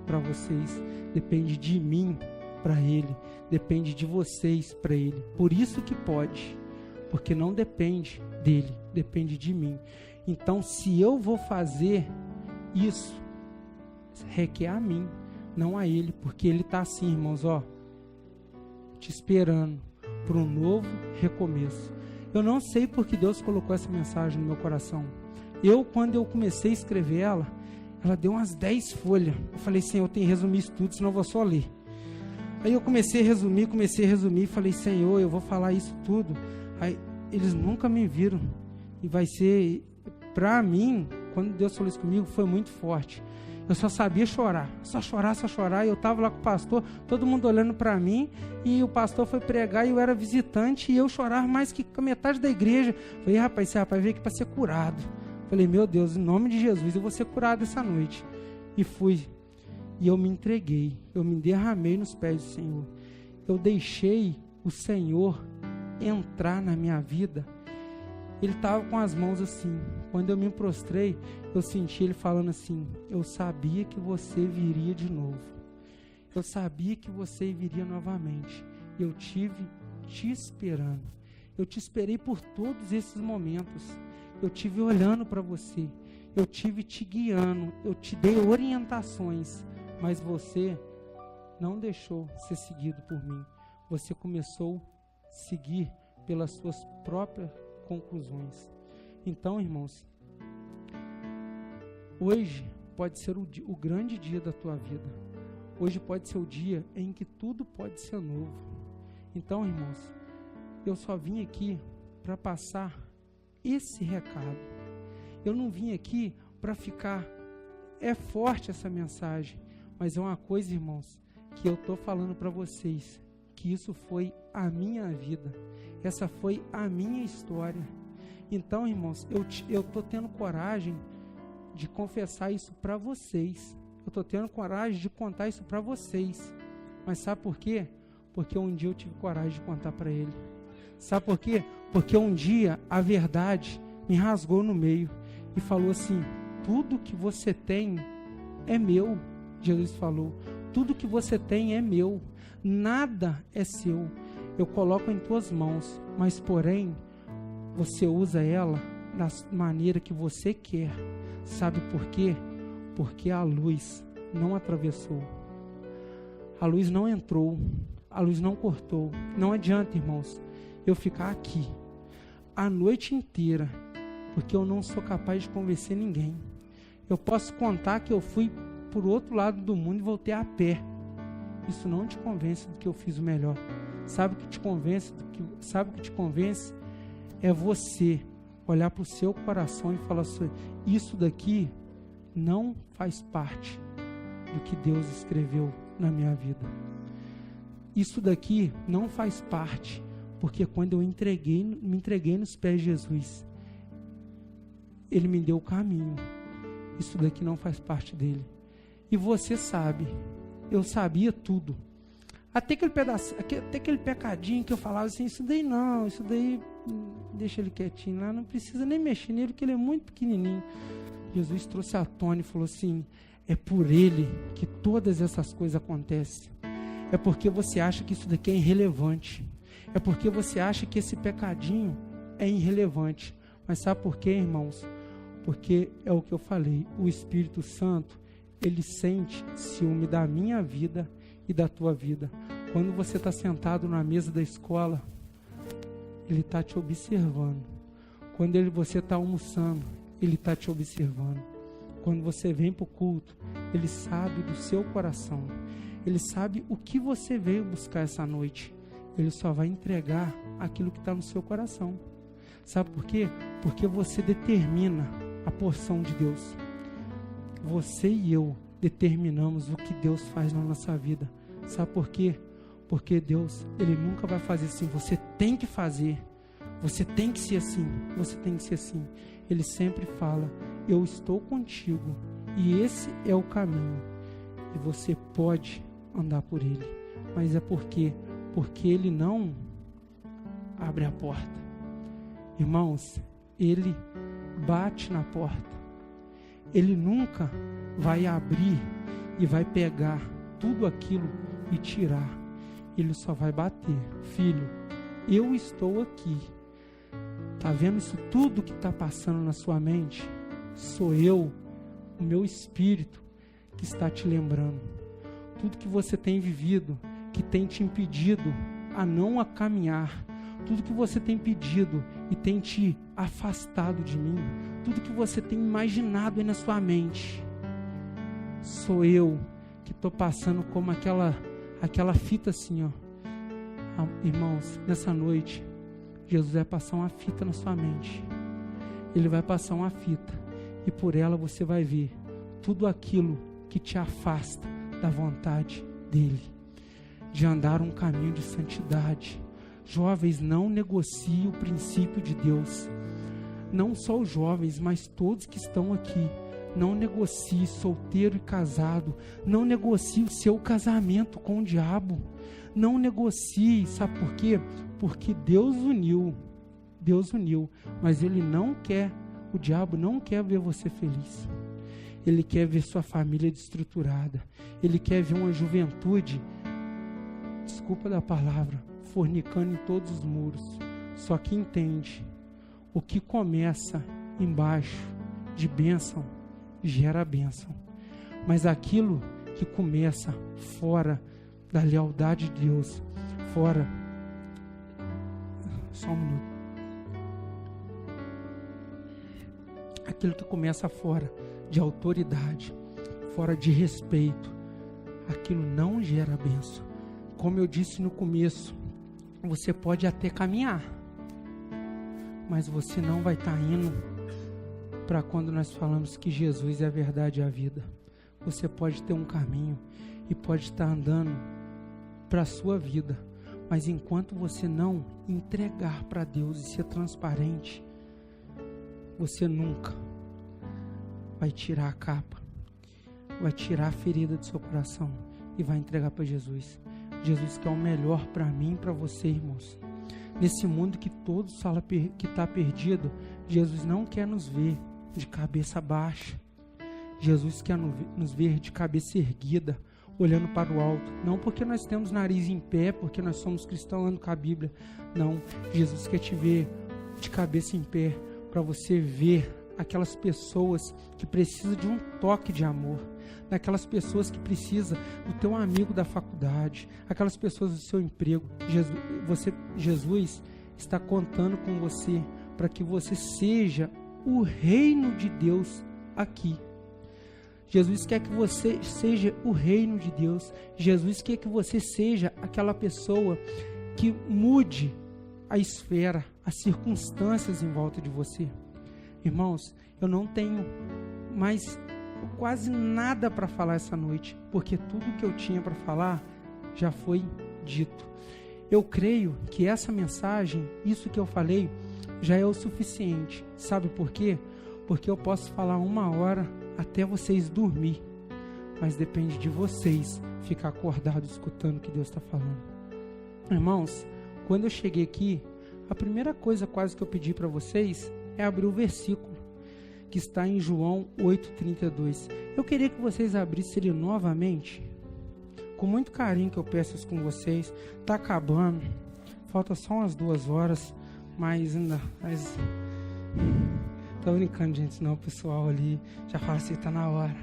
para vocês, depende de mim para ele, depende de vocês para ele. Por isso que pode, porque não depende dele, depende de mim. Então, se eu vou fazer isso, requer a mim, não a ele, porque ele está assim, irmãos, ó, te esperando para um novo recomeço. Eu não sei porque Deus colocou essa mensagem no meu coração. Quando eu comecei a escrever ela deu umas 10 folhas. Eu falei, Senhor, eu tenho que resumir isso tudo, senão eu vou só ler. Aí eu comecei a resumir, falei, Senhor, eu vou falar isso tudo. Aí eles nunca me viram. E vai ser, para mim, quando Deus falou isso comigo, foi muito forte. Eu só sabia chorar, só chorar. E eu estava lá com o pastor, todo mundo olhando para mim, e o pastor foi pregar e eu era visitante, e eu chorava mais que a metade da igreja. Falei, rapaz, esse rapaz veio aqui para ser curado. Falei, meu Deus, em nome de Jesus, eu vou ser curado essa noite. E fui. E eu me entreguei, eu me derramei nos pés do Senhor. Eu deixei o Senhor entrar na minha vida. Ele estava com as mãos assim. Quando eu me prostrei, eu senti ele falando assim: eu sabia que você viria de novo. Eu sabia que você viria novamente. Eu tive te esperando. Eu te esperei por todos esses momentos. Eu tive olhando para você. Eu tive te guiando. Eu te dei orientações. Mas você não deixou ser seguido por mim. Você começou a seguir pelas suas próprias conclusões. Então, irmãos, hoje pode ser o grande dia da tua vida. Hoje pode ser o dia em que tudo pode ser novo. Então, irmãos, eu só vim aqui para passar esse recado. Eu não vim aqui para ficar... É forte essa mensagem, mas é uma coisa, irmãos, que eu estou falando para vocês, que isso foi a minha vida. Essa foi a minha história. Então, irmãos, eu estou tendo coragem de confessar isso para vocês. Eu estou tendo coragem de contar isso para vocês. Mas sabe por quê? Porque um dia eu tive coragem de contar para ele. Sabe por quê? Porque um dia a verdade me rasgou no meio e falou assim: tudo que você tem é meu. Jesus falou: tudo que você tem é meu. Nada é seu. Eu coloco em tuas mãos, mas porém você usa ela da maneira que você quer. Sabe por quê? Porque a luz não atravessou, a luz não entrou, a luz não cortou. Não adianta, irmãos, eu ficar aqui a noite inteira, porque eu não sou capaz de convencer ninguém. Eu posso contar que eu fui por outro lado do mundo e voltei a pé. Isso não te convence do que eu fiz o melhor. Sabe o que te convence? É você olhar para o seu coração e falar assim: isso daqui não faz parte do que Deus escreveu na minha vida. Isso daqui não faz parte, porque quando eu me entreguei nos pés de Jesus, Ele me deu o caminho. Isso daqui não faz parte dele. E você sabe, eu sabia tudo. Até aquele pedaço, até aquele pecadinho que eu falava assim, isso daí não, isso daí deixa ele quietinho lá, não precisa nem mexer nele, porque ele é muito pequenininho. Jesus trouxe à tona e falou assim, é por ele que todas essas coisas acontecem. É porque você acha que isso daqui é irrelevante. É porque você acha que esse pecadinho é irrelevante. Mas sabe por quê, irmãos? Porque é o que eu falei, o Espírito Santo, ele sente ciúme da minha vida e da tua vida. Quando você está sentado na mesa da escola, ele está te observando. Quando você está almoçando, ele está te observando. Quando você vem para o culto, ele sabe do seu coração. Ele sabe o que você veio buscar essa noite. Ele só vai entregar aquilo que está no seu coração. Sabe por quê? Porque você determina a porção de Deus. Você e eu determinamos o que Deus faz na nossa vida. Sabe por quê? Porque Deus, Ele nunca vai fazer assim, você tem que fazer, você tem que ser assim, você tem que ser assim. Ele sempre fala, eu estou contigo e esse é o caminho. E você pode andar por ele. Mas é porque ele não abre a porta. Irmãos, ele bate na porta. Ele nunca vai abrir e vai pegar tudo aquilo e tirar. Ele só vai bater. Filho, eu estou aqui. Tá vendo isso tudo que está passando na sua mente? Sou eu, o meu espírito, que está te lembrando. Tudo que você tem vivido, que tem te impedido a não caminhar, tudo que você tem pedido e tem te afastado de mim, tudo que você tem imaginado aí na sua mente, sou eu que estou passando como aquela fita assim, ó. Irmãos, nessa noite, Jesus vai passar uma fita na sua mente. Ele vai passar uma fita e por ela você vai ver tudo aquilo que te afasta da vontade dele, de andar um caminho de santidade. Jovens, não negociem o princípio de Deus. Não só os jovens, mas todos que estão aqui. Não negocie solteiro e casado. Não negocie o seu casamento com o diabo. Não negocie, sabe por quê? Porque Deus uniu, mas Ele não quer, o diabo não quer ver você feliz. Ele quer ver sua família destruturada. Ele quer ver uma juventude, desculpa da palavra, fornicando em todos os muros. Só que entende, o que começa embaixo de bênção, gera bênção. Mas aquilo que começa fora da lealdade de Deus, fora, só um minuto, aquilo que começa fora de autoridade, fora de respeito, aquilo não gera bênção. Como eu disse no começo, você pode até caminhar, mas você não vai estar indo para quando nós falamos que Jesus é a verdade e a vida. Você pode ter um caminho e pode estar andando para a sua vida, mas enquanto você não entregar para Deus e ser transparente, você nunca vai tirar a capa, vai tirar a ferida do seu coração e vai entregar para Jesus. Jesus quer o melhor para mim e para você, irmãos. Nesse mundo que todos falam que está perdido, Jesus não quer nos ver de cabeça baixa. Jesus quer nos ver de cabeça erguida, olhando para o alto. Não porque nós temos nariz em pé, porque nós somos cristãos andando com a Bíblia. Não, Jesus quer te ver de cabeça em pé, para você ver aquelas pessoas que precisam de um toque de amor, daquelas pessoas que precisam do teu amigo da faculdade, aquelas pessoas do seu emprego. Jesus está contando com você para que você seja o reino de Deus aqui. Jesus quer que você seja o reino de Deus. Jesus quer que você seja aquela pessoa que mude a esfera, as circunstâncias em volta de você. Irmãos, eu não tenho mais quase nada para falar essa noite, porque tudo que eu tinha para falar já foi dito. Eu creio que essa mensagem, isso que eu falei, já é o suficiente. Sabe por quê? Porque eu posso falar 1 hora até vocês dormir, mas depende de vocês ficar acordados escutando o que Deus está falando. Irmãos, quando eu cheguei aqui, a primeira coisa quase que eu pedi para vocês é abrir o versículo que está em João 8,32. Eu queria que vocês abrissem ele novamente, com muito carinho que eu peço isso com vocês. Está acabando, falta só umas 2 horas, mas ainda... Tô brincando, gente, senão o pessoal ali já fala assim, tá na hora.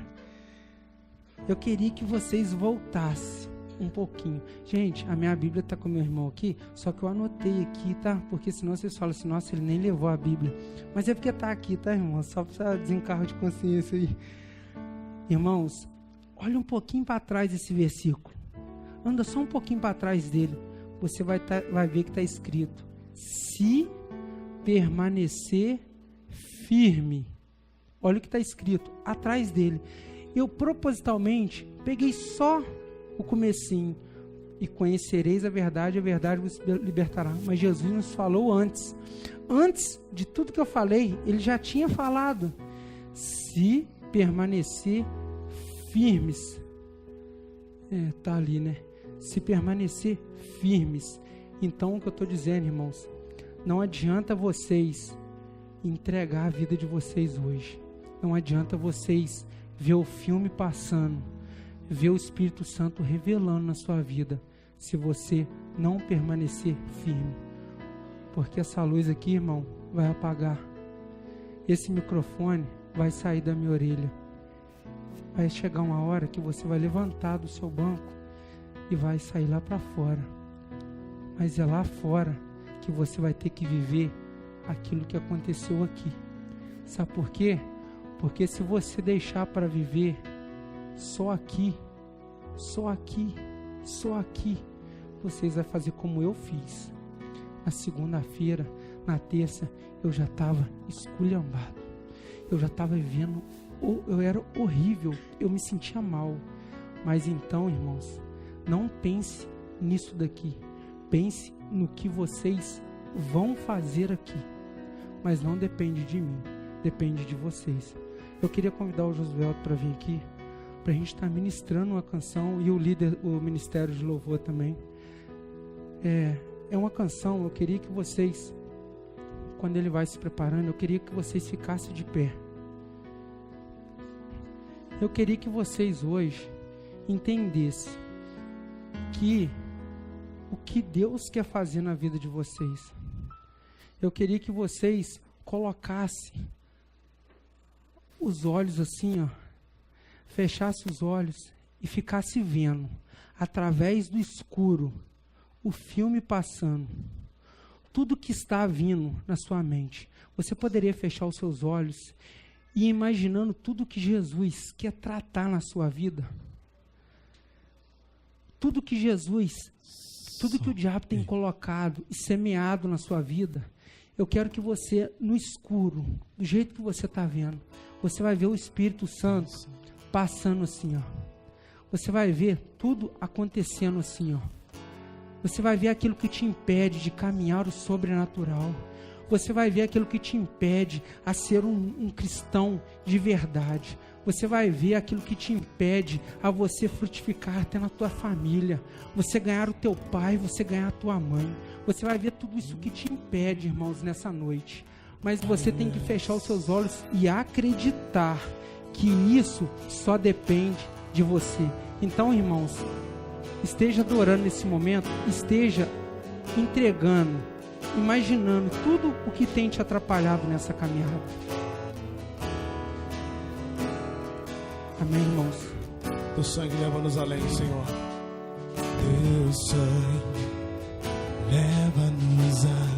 Eu queria que vocês voltassem um pouquinho. Gente, a minha Bíblia tá com meu irmão aqui, só que eu anotei aqui, tá? Porque senão vocês falam assim, nossa, ele nem levou a Bíblia. Mas é porque tá aqui, tá, irmão? Só pra desencargo de consciência aí. Irmãos, olha um pouquinho para trás desse versículo. Anda só um pouquinho para trás dele. Você vai ver que está escrito: se permanecer firme. Olha o que está escrito atrás dele. Eu propositalmente peguei só o comecinho. E conhecereis a verdade vos libertará. Mas Jesus nos falou antes. Antes de tudo que eu falei, ele já tinha falado. Se permanecer firmes. Tá ali, né? Se permanecer firmes. Então, o que eu estou dizendo, irmãos, não adianta vocês entregar a vida de vocês hoje. Não adianta vocês ver o filme passando, ver o Espírito Santo revelando na sua vida, se você não permanecer firme. Porque essa luz aqui, irmão, vai apagar. Esse microfone vai sair da minha orelha. Vai chegar uma hora que você vai levantar do seu banco e vai sair lá para fora. Mas é lá fora que você vai ter que viver aquilo que aconteceu aqui. Sabe por quê? Porque se você deixar para viver só aqui, vocês vão fazer como eu fiz. Na segunda-feira, na terça, eu já estava esculhambado. Eu já estava vivendo, eu era horrível, eu me sentia mal. Mas então, irmãos, não pense nisso daqui. Pense no que vocês vão fazer aqui. Mas não depende de mim, depende de vocês. Eu queria convidar o Josué para vir aqui, para a gente estar ministrando uma canção, e o líder, o Ministério de Louvor também. É uma canção, eu queria que vocês, quando ele vai se preparando, eu queria que vocês ficassem de pé. Eu queria que vocês hoje entendessem que o que Deus quer fazer na vida de vocês. Eu queria que vocês colocassem os olhos assim, ó, fechassem os olhos e ficassem vendo, através do escuro, o filme passando. Tudo que está vindo na sua mente. Você poderia fechar os seus olhos e ir imaginando tudo que Jesus quer tratar na sua vida. Tudo que Jesus, tudo que o diabo tem colocado e semeado na sua vida. Eu quero que você, no escuro, do jeito que você está vendo, você vai ver o Espírito Santo passando assim, ó. Você vai ver tudo acontecendo assim, ó. Você vai ver aquilo que te impede de caminhar o sobrenatural. Você vai ver aquilo que te impede a ser um cristão de verdade. Você vai ver aquilo que te impede a você frutificar até na tua família. Você ganhar o teu pai, você ganhar a tua mãe. Você vai ver tudo isso que te impede, irmãos, nessa noite. Mas você tem que fechar os seus olhos e acreditar que isso só depende de você. Então, irmãos, esteja adorando nesse momento, esteja entregando, imaginando tudo o que tem te atrapalhado nessa caminhada. Amém, irmãos? Teu sangue leva-nos além, Senhor. Teu sangue leva-nos além.